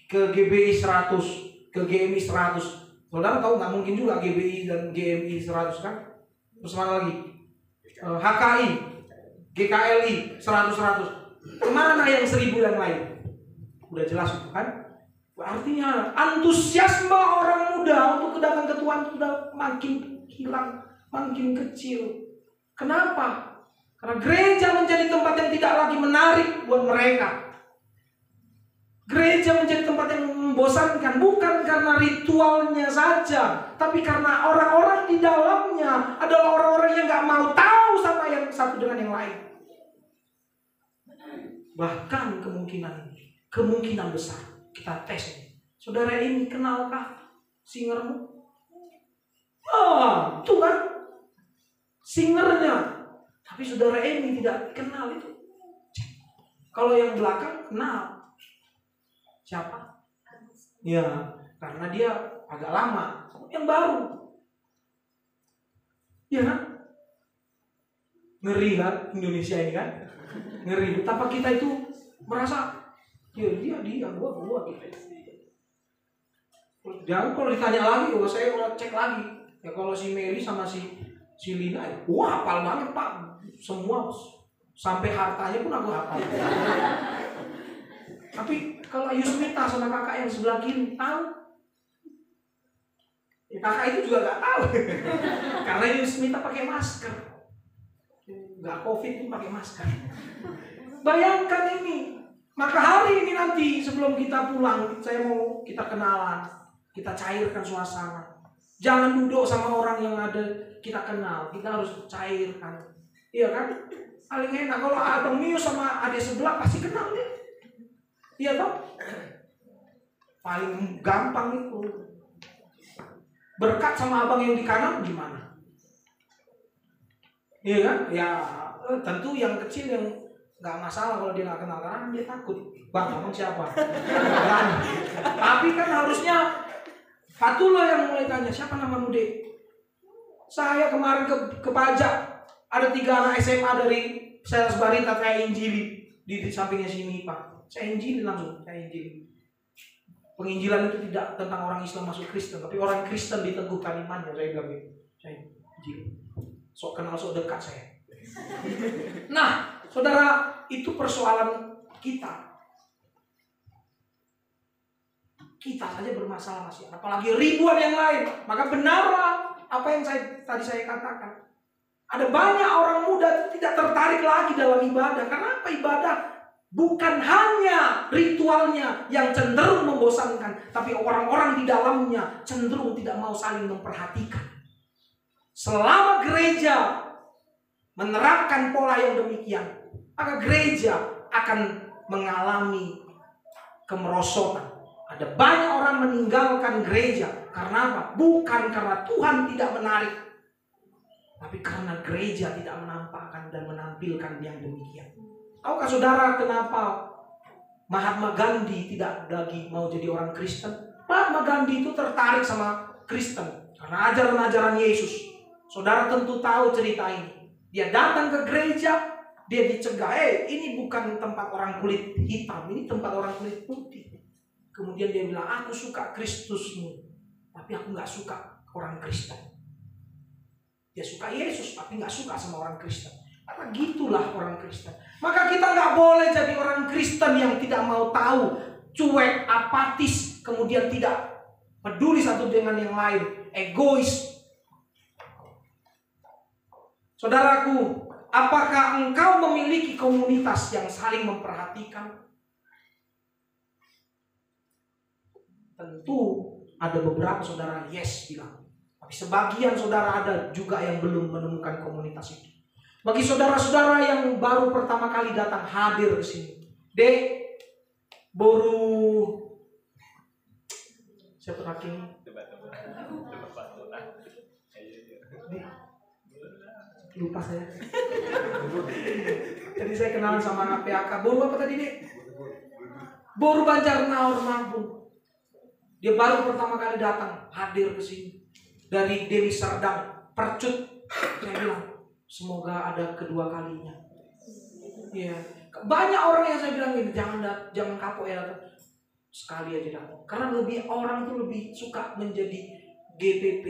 ke GBI 100, ke GMI 100. Saudara tahu nggak mungkin juga GBI dan GMI 100 kan? Terus mana lagi? HKI, GKLI 100. Kemana yang 1.000 yang lain? Udah jelas kan? Artinya antusiasme orang muda untuk datang ke Tuhan sudah makin hilang, makin kecil. Kenapa? Karena gereja menjadi tempat yang tidak lagi menarik buat mereka. Gereja menjadi tempat yang membosankan, bukan karena ritualnya saja, tapi karena orang-orang di dalamnya adalah orang-orang yang gak mau tahu sama yang satu dengan yang lain. Bahkan kemungkinan besar kita tes nih. Saudara ini kenalkah singermu? Itu kan singernya. Tapi saudara ini tidak kenal itu. Kalau yang belakang kenal. Siapa? Ya, karena dia agak lama. Yang baru. Ya kan? Ngeri kan Indonesia ini kan? Ngeri. Betapa kita itu merasa ya dia gua gitu. Jangan kalau ditanya lagi, saya cek lagi. Ya kalau si Meli sama si Lina, wah hafal banget Pak. Semua sampai hartanya pun aku hafal. Tapi kalau Yusmita sama kakak yang sebelah kiri tahu. Ya, kakak itu juga nggak tahu. Karena Yusmita pakai masker. Nggak COVID pun pakai masker. Bayangkan ini. Maka hari ini nanti sebelum kita pulang, saya mau kita kenalan, kita cairkan suasana. Jangan duduk sama orang yang ada kita kenal, kita harus cairkan. Iya kan? Paling enak kalau Abang Mio sama adik sebelah pasti kenal deh. Iya toh? Paling gampang itu. Berkat sama abang yang di kanan gimana? Iya kan? Ya tentu yang kecil yang nggak masalah kalau dia nggak kenal karena dia takut. Bang, abang siapa? Tapi kan harusnya Fatullah yang mulai tanya, siapa namamu Dek? Saya kemarin ke pajak ada 3 anak SMA dari Sales Barita saya injili di sampingnya sini Pak. Saya injili langsung, saya injili. Penginjilan itu tidak tentang orang Islam masuk Kristen, tapi orang Kristen diteguhkan imannya. Saya bilang gitu, saya injili. Sok kenal, sok dekat saya. Nah, saudara, itu persoalan kita. Kita saja bermasalah masih, apalagi ribuan yang lain. Maka benarlah apa yang tadi saya katakan. Ada banyak orang muda tidak tertarik lagi dalam ibadah. Karena apa? Ibadah bukan hanya ritualnya yang cenderung membosankan, tapi orang-orang di dalamnya cenderung tidak mau saling memperhatikan. Selama gereja menerapkan pola yang demikian, maka gereja akan mengalami kemerosotan. Ada banyak orang meninggalkan gereja karena apa? Bukan karena Tuhan tidak menarik, Tapi karena gereja tidak menampakkan dan menampilkan yang demikian. Tahukah saudara kenapa Mahatma Gandhi tidak lagi mau jadi orang Kristen? Mahatma Gandhi itu tertarik sama Kristen karena ajaran-ajaran Yesus. Saudara tentu tahu cerita ini. Dia datang ke gereja, dia dicegah, ini bukan tempat orang kulit hitam, ini tempat orang kulit putih. Kemudian dia bilang, aku suka Kristusmu, tapi aku gak suka orang Kristen. Dia suka Yesus, tapi gak suka sama orang Kristen. Karena gitulah orang Kristen. Maka kita gak boleh jadi orang Kristen yang tidak mau tahu, cuek, apatis, kemudian tidak peduli satu dengan yang lain, egois. Saudaraku, apakah engkau memiliki komunitas yang saling memperhatikan? Tentu ada beberapa saudara yes bilang. Tapi sebagian saudara ada juga yang belum menemukan komunitas itu. Bagi saudara-saudara yang baru pertama kali datang hadir ke sini. Baru siapa lagi? Lupa saya. Jadi saya kenalan sama anak PAK. Boru apa tadi, Dek? Boru Banjarnaur Mampung. Dia baru pertama kali datang, hadir ke sini. Dari Deli Serdang, Percut. Saya bilang, semoga ada kedua kalinya. Ya, banyak orang yang saya bilang gini, jangan kapok ya datang. Sekali aja datang. Karena orang itu lebih suka menjadi GPP,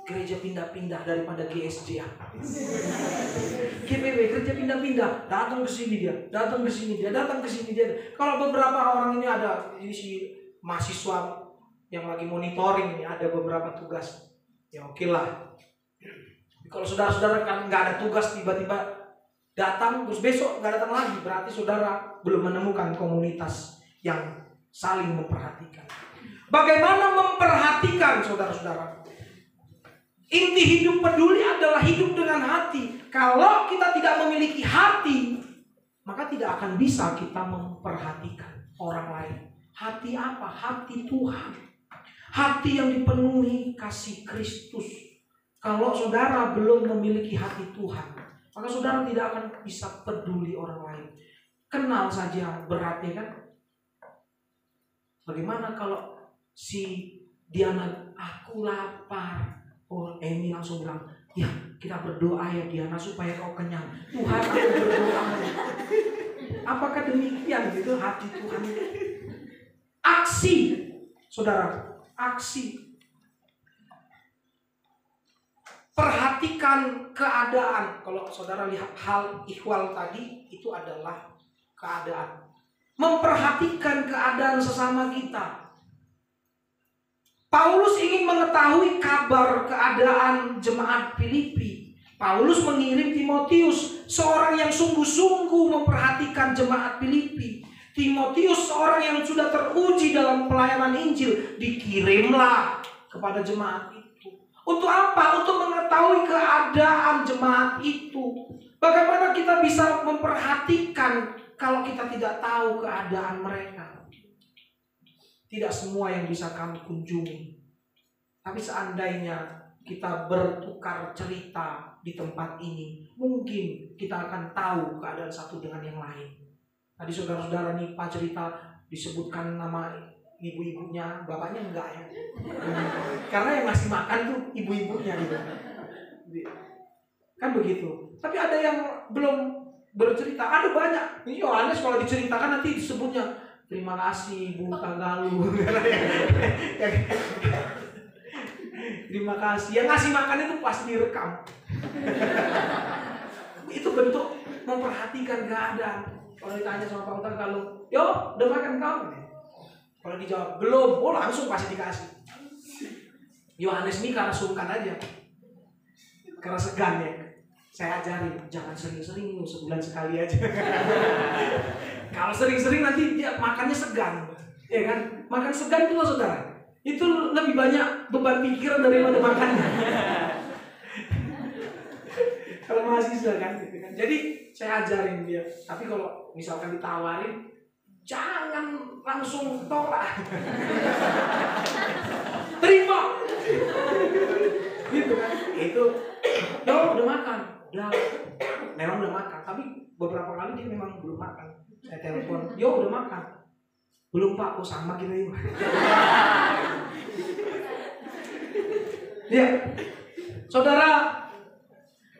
gereja pindah-pindah, daripada GSJ. GPP, gereja pindah-pindah, datang ke sini dia, datang ke sini dia, datang ke sini dia. Kalau beberapa orang ini ada ini si mahasiswa yang lagi monitoring ini, ada beberapa tugas, ya oke lah. Kalau saudara-saudara kan nggak ada tugas, tiba-tiba datang terus besok nggak datang lagi, berarti saudara belum menemukan komunitas yang saling memperhatikan. Bagaimana memperhatikan saudara-saudara? Inti hidup peduli adalah hidup dengan hati. Kalau kita tidak memiliki hati, maka tidak akan bisa kita memperhatikan orang lain. Hati apa? Hati Tuhan. Hati yang dipenuhi kasih Kristus. Kalau saudara belum memiliki hati Tuhan, maka saudara tidak akan bisa peduli orang lain. Kenal saja beratnya kan? Bagaimana kalau si Diana, aku lapar. Oh, Emi langsung bilang, ya kita berdoa ya Diana supaya kau kenyang. Tuhan, aku berdoa. Apakah demikian gitu hati Tuhan? Aksi, saudara, aksi. Perhatikan keadaan. Kalau saudara lihat hal ihwal tadi, itu adalah keadaan. Memperhatikan keadaan sesama kita. Paulus ingin mengetahui kabar keadaan jemaat Filipi. Paulus mengirim Timotius, seorang yang sungguh-sungguh memperhatikan jemaat Filipi. Timotius, seorang yang sudah teruji dalam pelayanan Injil, dikirimlah kepada jemaat itu. Untuk apa? Untuk mengetahui keadaan jemaat itu. Bagaimana kita bisa memperhatikan kalau kita tidak tahu keadaan mereka? Tidak semua yang bisa kami kunjungi. Tapi seandainya kita bertukar cerita di tempat ini, mungkin kita akan tahu keadaan satu dengan yang lain. Tadi saudara-saudara Nipa cerita disebutkan nama ibu-ibunya, bapaknya enggak ya. Karena yang ngasih makan tuh ibu-ibunya gitu. Kan begitu. Tapi ada yang belum bercerita, ada banyak. Ini Yohanes kalau diceritakan nanti disebutnya terima kasih Bu Tagalu. Terima kasih. Yang ngasih makan itu pasti direkam. Itu bentuk memperhatikan keadaan. Kalau ditanya sama Pak Tagalu, yo udah makan kau? Kalau dijawab belum, oh langsung pasti dikasih. Yohanes ini karena sungkan aja, karena segan ya. Saya ajarin jangan sering-sering, sebulan sekali aja. Kalau sering-sering nanti dia makannya segan, ya kan? Makan segan itu loh saudara, itu lebih banyak beban pikiran daripada makannya. Kalau mahasiswa kan, gitu kan. Jadi saya ajarin dia. Tapi kalau misalkan ditawarin, jangan langsung tolak. Terima. Gitu kan? Yo udah makan, udah, memang udah makan, tapi beberapa kali dia memang belum makan. Saya telepon, yo udah makan, belum Pak, kok sama kita yuk. Ya, saudara,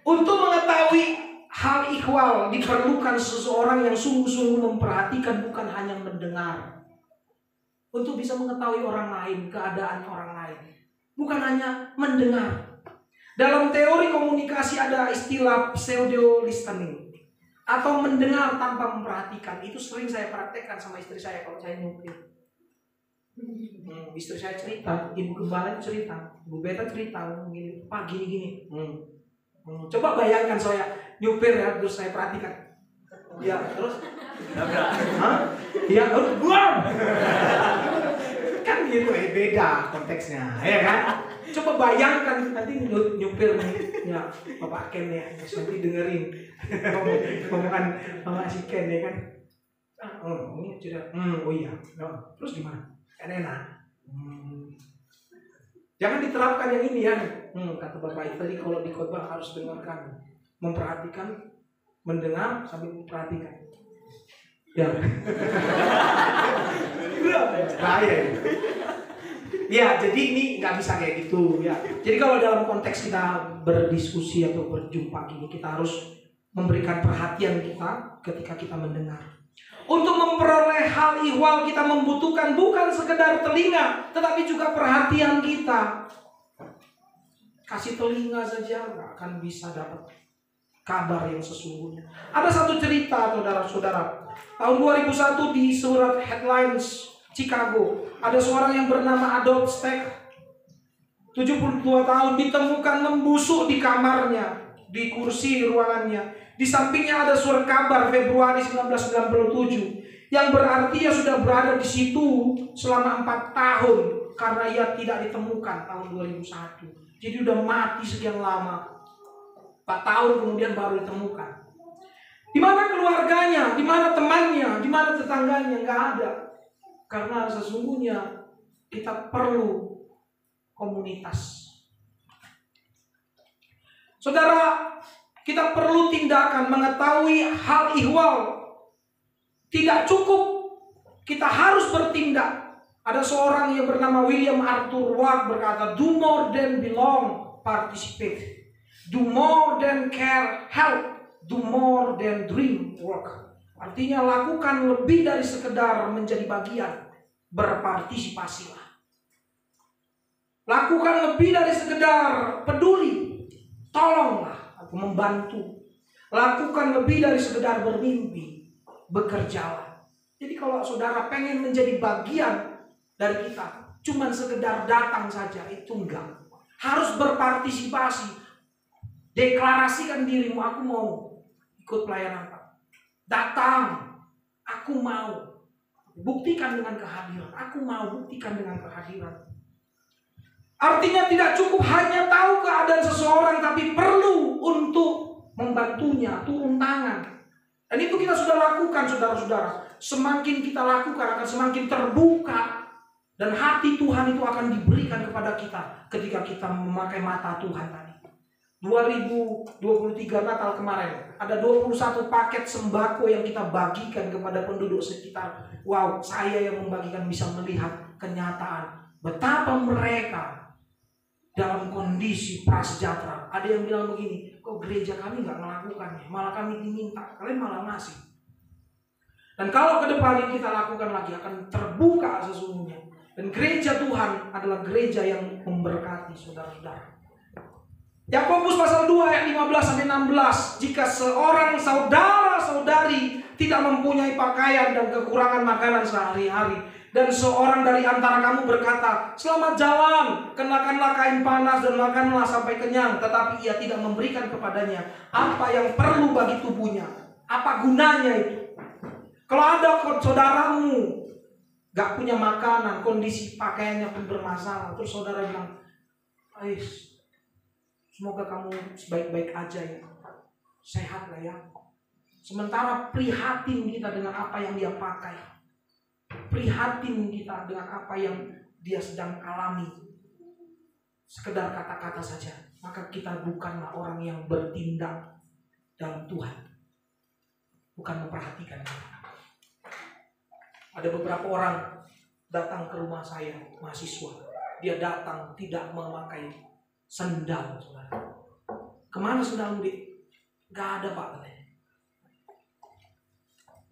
untuk mengetahui hal ikhwal diperlukan seseorang yang sungguh-sungguh memperhatikan, bukan hanya mendengar. Untuk bisa mengetahui orang lain, keadaan orang lain, bukan hanya mendengar. Dalam teori komunikasi ada istilah pseudo listening atau mendengar tanpa memperhatikan. Itu sering saya praktekkan sama istri saya kalau saya nyupir. Istri saya cerita, ibu gembala cerita, ibu beta cerita, gini, Pak gini. Coba bayangkan saya nyupir ya, terus saya perhatikan. Ya, terus? Hah? Ya, buang. Kan gitu, beda konteksnya, ya kan? Coba bayangkan nanti nyupir nih, ya Bapak Ken ya, nanti dengerin ngomongan sama si Ken ya kan? Ini sudah, oh iya, terus gimana? Kan enak. Jangan diterapkan yang ini ya. Kata Bapak tadi kalau di khotbah harus dengarkan, memperhatikan, mendengar sambil memperhatikan. Ya. Bahaya. Ya, jadi ini nggak bisa kayak gitu ya. Jadi kalau dalam konteks kita berdiskusi atau berjumpa gini, kita harus memberikan perhatian kita ketika kita mendengar. Untuk memperoleh hal ihwal kita membutuhkan bukan sekedar telinga, tetapi juga perhatian kita. Kasih telinga saja nggak akan bisa dapat kabar yang sesungguhnya. Ada satu cerita, saudara-saudara. Tahun 2001 di surat Headlines Chicago, ada seorang yang bernama Adolf Steck, 72 tahun, ditemukan membusuk di kamarnya, di kursi ruangannya. Di sampingnya ada surat kabar Februari 1997, yang berarti ia sudah berada di situ selama 4 tahun karena ia tidak ditemukan tahun 2001. Jadi udah mati sekian lama. 4 tahun kemudian baru ditemukan. Di mana keluarganya, di mana temannya, di mana tetangganya, nggak ada. Karena sesungguhnya kita perlu komunitas. Saudara, kita perlu tindakan mengetahui hal ihwal. Tidak cukup, kita harus bertindak. Ada seorang yang bernama William Arthur Ward berkata, do more than belong, participate. Do more than care, help. Do more than dream, work. Artinya lakukan lebih dari sekedar menjadi bagian, berpartisipasilah. Lakukan lebih dari sekedar peduli, tolonglah atau membantu. Lakukan lebih dari sekedar bermimpi, bekerjalah. Jadi kalau saudara pengen menjadi bagian dari kita, cuman sekedar datang saja, itu enggak. Harus berpartisipasi. Deklarasikan dirimu, aku mau ikut pelayanan Pak. Datang, aku mau. Buktikan dengan kehadiran. Aku mau buktikan dengan kehadiran. Artinya tidak cukup hanya tahu keadaan seseorang, tapi perlu untuk membantunya, turun tangan. Dan itu kita sudah lakukan, saudara-saudara. Semakin kita lakukan akan semakin terbuka. Dan hati Tuhan itu akan diberikan kepada kita ketika kita memakai mata Tuhan tadi. 2023 Natal kemarin ada 21 paket sembako yang kita bagikan kepada penduduk sekitar. Wow, saya yang membagikan bisa melihat kenyataan betapa mereka dalam kondisi prasejahtera. Ada yang bilang begini, kok gereja kami nggak melakukannya, malah kami diminta, kalian malah ngasih. Dan kalau ke depan kita lakukan lagi akan terbuka sesungguhnya. Dan gereja Tuhan adalah gereja yang memberkati saudara-saudara. Yakobus pasal 2 ayat 15-16, jika seorang saudara-saudari tidak mempunyai pakaian dan kekurangan makanan sehari-hari, dan seorang dari antara kamu berkata, selamat jalan, kenakanlah kain panas dan makanlah sampai kenyang, tetapi ia tidak memberikan kepadanya apa yang perlu bagi tubuhnya, apa gunanya itu? Kalau ada saudaramu gak punya makanan, kondisi pakaiannya pun bermasalah, terus saudara bilang, Ais, semoga kamu baik-baik aja ya, sehat lah ya. Sementara prihatin kita dengan apa yang dia pakai, prihatin kita dengan apa yang dia sedang alami. Sekedar kata-kata saja, maka kita bukanlah orang yang bertindak dalam Tuhan, bukan memperhatikan. Ada beberapa orang datang ke rumah saya, mahasiswa. Dia datang tidak memakai sendal, saudara. Kemana sendal, Dik? Gak ada, Pak, katanya.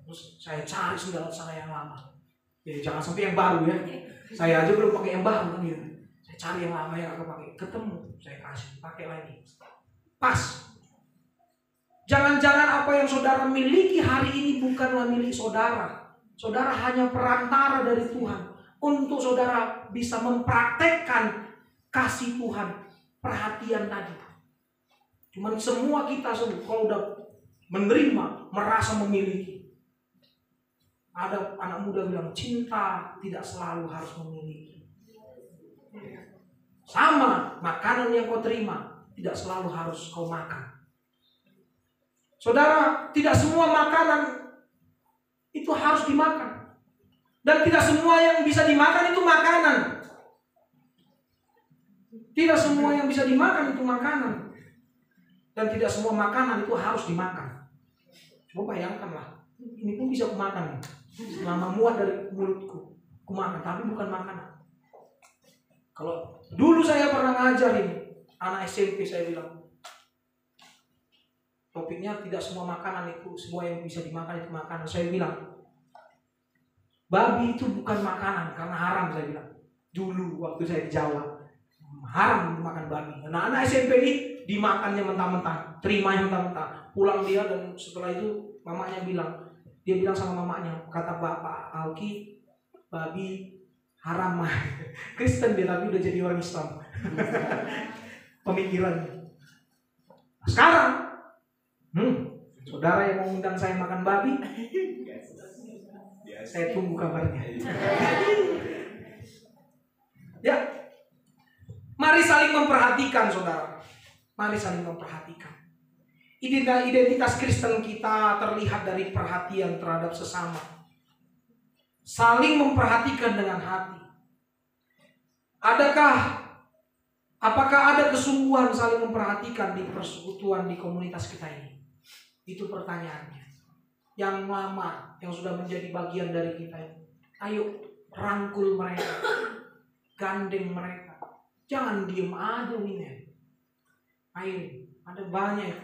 Terus saya cari sendal saya yang lama. Ya jangan sampai yang baru ya. Saya aja belum pakai yang baru kan gitu. Saya cari yang lama yang aku pakai. Ketemu, saya kasih, pakai lagi. Pas. Jangan-jangan apa yang saudara miliki hari ini bukanlah milik saudara. Saudara hanya perantara dari Tuhan untuk saudara bisa mempraktekkan kasih Tuhan, perhatian tadi. Cuman semua kita kalau udah menerima, merasa memiliki. Ada anak muda bilang, cinta tidak selalu harus memiliki. Sama, makanan yang kau terima tidak selalu harus kau makan. Saudara, tidak semua makanan itu harus dimakan. Dan tidak semua yang bisa dimakan itu makanan. Tidak semua yang bisa dimakan itu makanan. Dan tidak semua makanan itu harus dimakan. Coba bayangkanlah, ini pun bisa kumakan. Selama muat dari mulutku, kumakan, tapi bukan makanan. Kalau dulu saya pernah ngajarin anak SMP, saya bilang, topiknya tidak semua makanan itu, semua yang bisa dimakan itu makanan. Saya bilang, babi itu bukan makanan karena haram, saya bilang. Dulu waktu saya di Jawa, haram makan babi. Nah, anak SMP ini dimakannya mentah-mentah, terimanya mentah-mentah. Pulang dia dan setelah itu mamanya bilang, dia bilang sama mamanya, kata Bapak Alki, babi haram mah. Kristen dia tapi udah jadi orang Islam. Pemikirannya. Sekarang, saudara yang mau undang saya makan babi, saya tunggu kabarnya. Ya, mari saling memperhatikan, saudara. Mari saling memperhatikan. Identitas Kristen kita terlihat dari perhatian terhadap sesama. Saling memperhatikan dengan hati. Apakah ada kesungguhan saling memperhatikan di persekutuan di komunitas kita ini? Itu pertanyaannya. Yang lama, yang sudah menjadi bagian dari kita ini. Ayo rangkul mereka. Gandeng mereka. Jangan diem aja ini. Ayo, ada banyak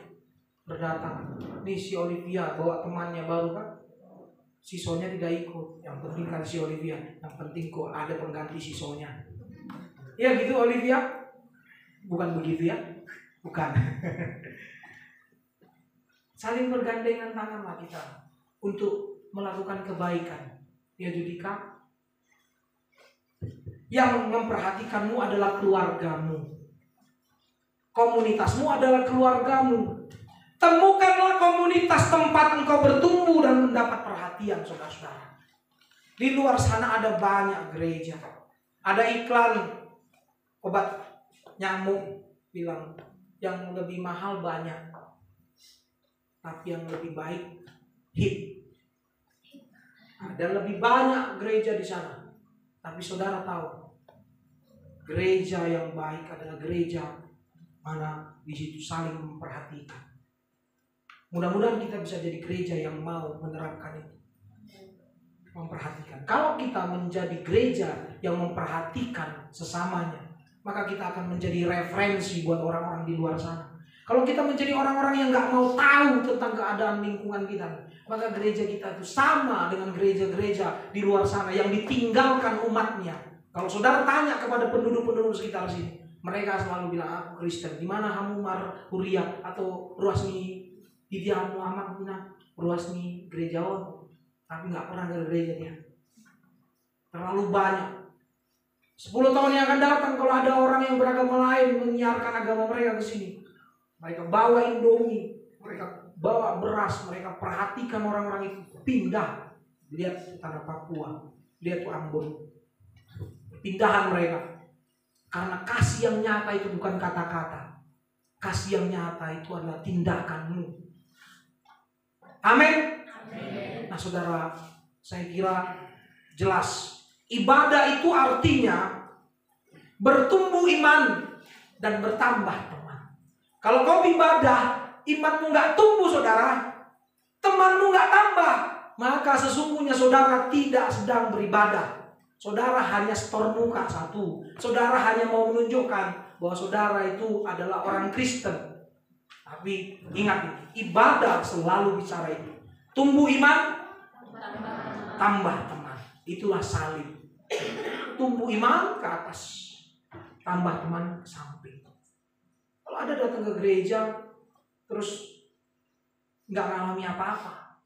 berdatang. Nih si Olivia bawa temannya baru kan. Sisonya tidak ikut. Yang penting kan si Olivia. Yang penting kok ada pengganti sisonya. Ya gitu Olivia. Bukan begitu ya? Bukan. Saling bergandengan tanganlah kita untuk melakukan kebaikan. Ya Judika. Yang memperhatikanmu adalah keluargamu. Komunitasmu adalah keluargamu. Temukanlah komunitas tempat engkau bertumbuh dan mendapat perhatian, saudara-saudara. Di luar sana ada banyak gereja. Ada iklan obat nyamuk, bilang yang lebih mahal banyak, tapi yang lebih baik hit. Ada lebih banyak gereja di sana. Tapi saudara tahu, gereja yang baik adalah gereja mana di situ saling memperhatikan. Mudah-mudahan kita bisa jadi gereja yang mau menerapkan itu. Memperhatikan. Kalau kita menjadi gereja yang memperhatikan sesamanya, maka kita akan menjadi referensi buat orang-orang di luar sana. Kalau kita menjadi orang-orang yang gak mau tahu tentang keadaan lingkungan kita, maka gereja kita itu sama dengan gereja-gereja di luar sana yang ditinggalkan umatnya. Kalau saudara tanya kepada penduduk-penduduk sekitar sini, mereka selalu bilang, aku Kristen. Di mana kamu Huriah atau Ruasni Didia Muhammad bilang, Ruasni gerejawan, tapi gak pernah ke gereja dia. Terlalu banyak. 10 tahun yang akan datang kalau ada orang yang beragama lain menyiarkan agama mereka ke sini, mereka bawa Indomie, mereka bawa beras, mereka perhatikan orang-orang itu pindah. Lihat tanah Papua, lihat tuh Ambon, pindahan mereka. Karena kasih yang nyata itu bukan kata-kata, kasih yang nyata itu adalah tindakanmu. Amin. Nah saudara, saya kira jelas. Ibadah itu artinya bertumbuh iman dan bertambah teman. Kalau kau ibadah, imanmu nggak tumbuh saudara, temanmu nggak tambah, maka sesungguhnya saudara tidak sedang beribadah. Saudara hanya setor muka satu. Saudara hanya mau menunjukkan bahwa saudara itu adalah orang Kristen. Tapi ingat, ibadah selalu bicara itu. Tumbuh iman, tambah teman. Itulah salib. Tumbuh iman ke atas, tambah teman ke samping. Kalau ada datang ke gereja terus nggak ngalami apa-apa,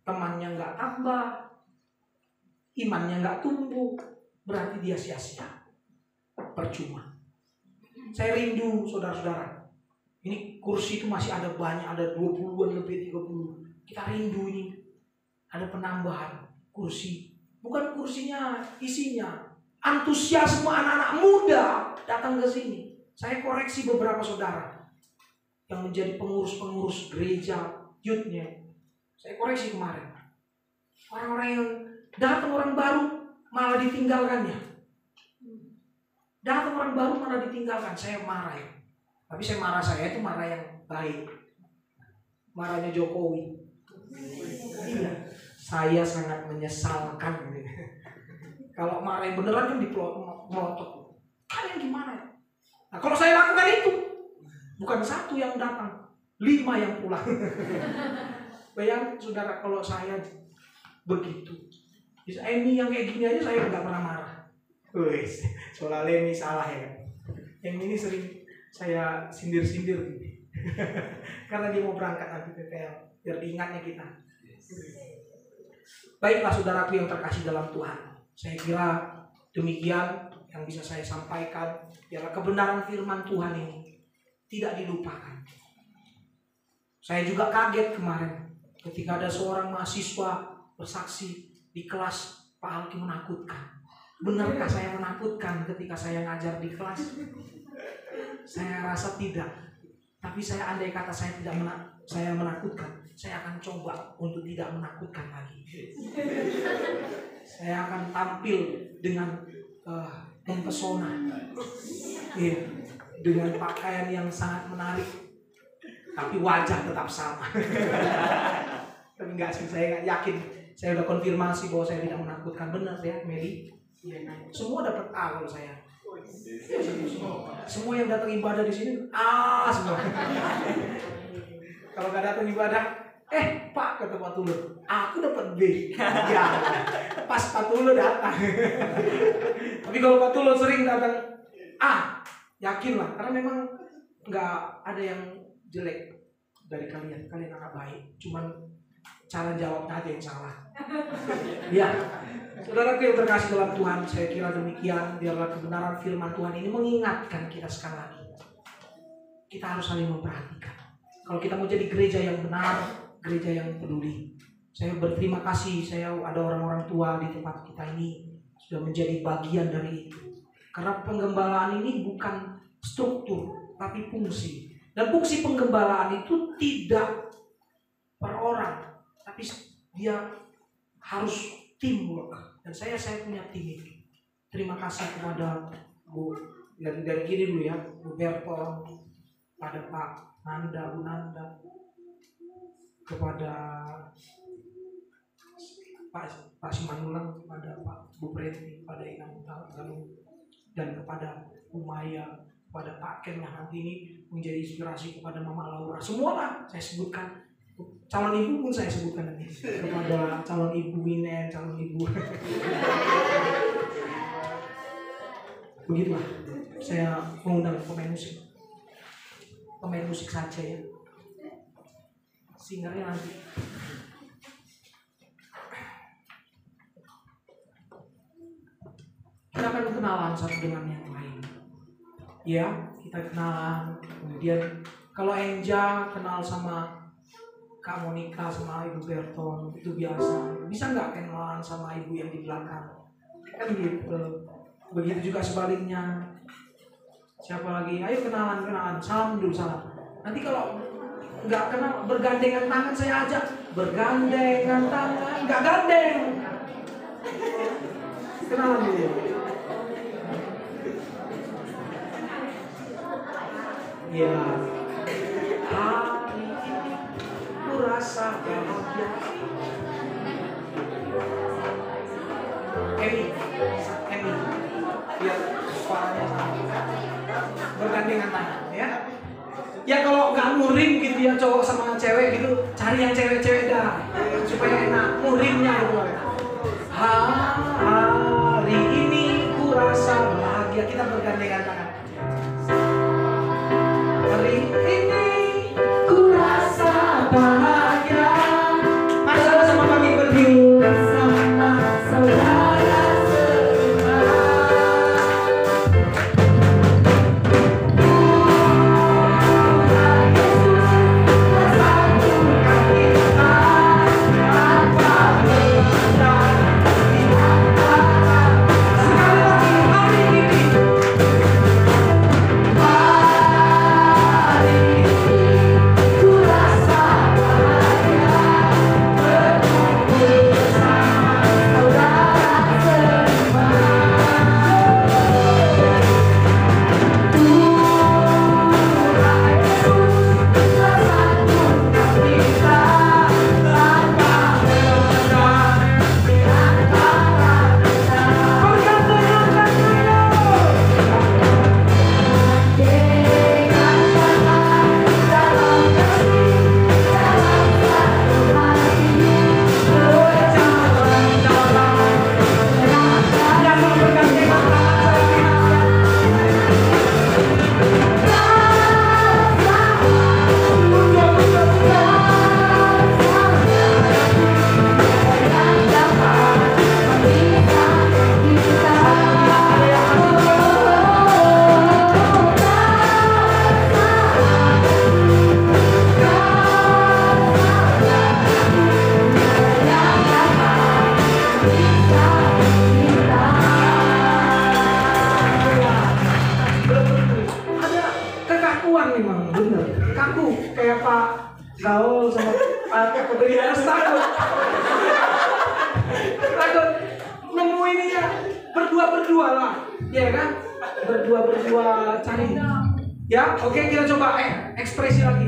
temannya nggak tambah, imannya nggak tumbuh, berarti dia sia-sia, percuma. Saya rindu saudara-saudara. Ini kursi itu masih ada banyak, ada 20-an lebih 30. Kita rindu ini ada penambahan kursi. Bukan kursinya, isinya. Antusiasme anak-anak muda datang ke sini. Saya koreksi beberapa saudara yang menjadi pengurus-pengurus gereja, youth-nya. Saya koreksi kemarin. Orang-orang yang datang orang baru malah ditinggalkannya. Datang orang baru malah ditinggalkan. Saya marah ya. Tapi saya itu marah yang baik. Marahnya Jokowi. Iya. Saya sangat menyesalkan. Kalau marah yang beneran kan dipelotot. Kalian gimana? Nah, kalau saya lakukan itu, bukan satu yang datang, 5 yang pulang. Bayangin saudara, kalau saya begitu, ini yang kayak gini aja saya nggak pernah marah. Wes, soalnya ini salah ya. Yang ini sering saya sindir-sindir, karena dia mau berangkat nanti PPL, biar diingatnya kita. Baiklah saudaraku yang terkasih dalam Tuhan, saya kira demikian yang bisa saya sampaikan. Biarlah kebenaran firman Tuhan ini tidak dilupakan. Saya juga kaget kemarin ketika ada seorang mahasiswa bersaksi di kelas, Pak Alki menakutkan. Benarkah saya menakutkan ketika saya ngajar di kelas? Saya rasa tidak. Tapi andai kata saya menakutkan, saya akan coba untuk tidak menakutkan lagi. Saya akan tampil dengan mempesona, iya, dengan pakaian yang sangat menarik, tapi wajah tetap sama. Tapi enggak sih, saya nggak yakin. Saya udah konfirmasi bahwa saya tidak menakutkan. Benar ya, Meli? Semua dapat A kalau saya. Semua yang datang ibadah di sini A semua. Kalau nggak datang ibadah, Pak kata Pak Tulo, aku dapat B. Ya, pas Pak Tulo datang. Tapi kalau Pak Tulo sering datang A, yakinlah, karena memang nggak ada yang jelek dari kalian anak baik, cuman cara jawabnya aja yang salah. Ya, saudaraku yang terkasih dalam Tuhan, saya kira demikian. Biarlah kebenaran firman Tuhan ini mengingatkan kita sekali lagi. Kita harus saling memperhatikan. Kalau kita mau jadi gereja yang benar, gereja yang peduli. Saya berterima kasih, saya ada orang-orang tua di tempat kita ini sudah menjadi bagian dari itu. Karena penggembalaan ini bukan struktur, tapi fungsi. Dan fungsi penggembalaan itu tidak per orang, tapi dia harus teamwork. Dan saya punya tim ini. Terima kasih kepada Bu dari kiri dulu ya, Bu Berton, pada Pak Nanda, Bu Nanda, kepada Pak Simanulang, kepada Pak Bu Preti, pada Inang Galung, dan kepada Bu Maya, kepada Pak Ken yang nanti ini menjadi inspirasi kepada Mama Laura. Semua lah saya sebutkan. Calon ibu pun saya sebutkan nanti. Kepada calon ibu Winen, calon ibu. Begitulah. Saya mengundang pemain musik. Pemain musik saja ya. Singernya nanti. Kita akan kenalan satu dengan yang lain. Ya, kita kenalan. Kemudian kalau Enja kenal sama Kak Monica sama Ibu Berton, itu biasa. Bisa nggak kenalan sama ibu yang di belakang? Kan gitu. Begitu juga sebaliknya. Siapa lagi? Ayo kenalan. Salam dulu, salam. Nanti kalau nggak kenal, bergandengan tangan saya ajak. Bergandengan tangan, nggak gandeng. Kenalan dulu. Ya. bergandengan tangan ya. Ya kalau nggak murim gitu ya cowok sama cewek gitu, cari yang cewek-cewek dah supaya enak murimnya itu. Hari ini ku rasa bahagia, kita bergandengan tangan. Hari ini ku rasa bahagia. Mari sama-sama kami berdiri sama saudara semua. Berdua cari. Ya, oke kita coba ekspresi lagi.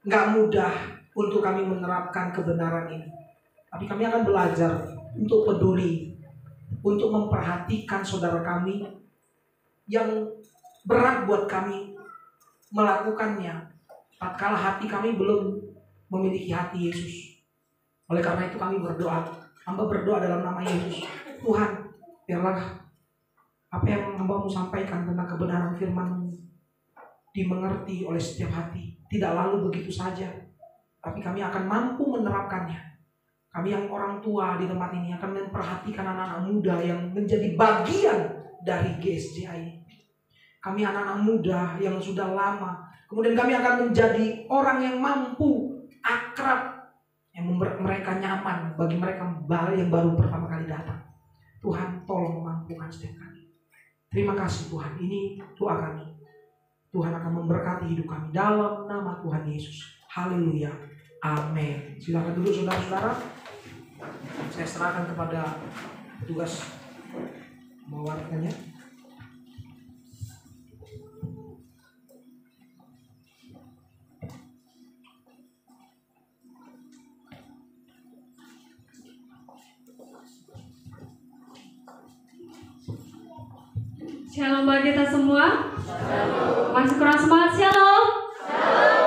Nggak mudah untuk kami menerapkan kebenaran ini, tapi kami akan belajar untuk peduli, untuk memperhatikan saudara kami yang berat buat kami melakukannya tatkala hati kami belum memiliki hati Yesus. Oleh karena itu kami berdoa, hamba berdoa dalam nama Yesus. Tuhan, biarlah apa yang hamba-Mu sampaikan tentang kebenaran firman-Mu dimengerti oleh setiap hati. Tidak lalu begitu saja, tapi kami akan mampu menerapkannya. Kami yang orang tua di tempat ini akan memperhatikan anak-anak muda yang menjadi bagian dari GSJI. Kami anak-anak muda yang sudah lama. Kemudian kami akan menjadi orang yang mampu, akrab, yang membuat mereka nyaman bagi mereka yang baru pertama kali datang. Tuhan tolong mampukan setiap kami. Terima kasih Tuhan, ini doa kami. Tuhan akan memberkati hidup kami dalam nama Tuhan Yesus. Haleluya. Amin. Silakan duduk saudara-saudara. Saya serahkan kepada petugas mewarnanya. Shalom bagi kita semua. Masih kurang semangat, shalom.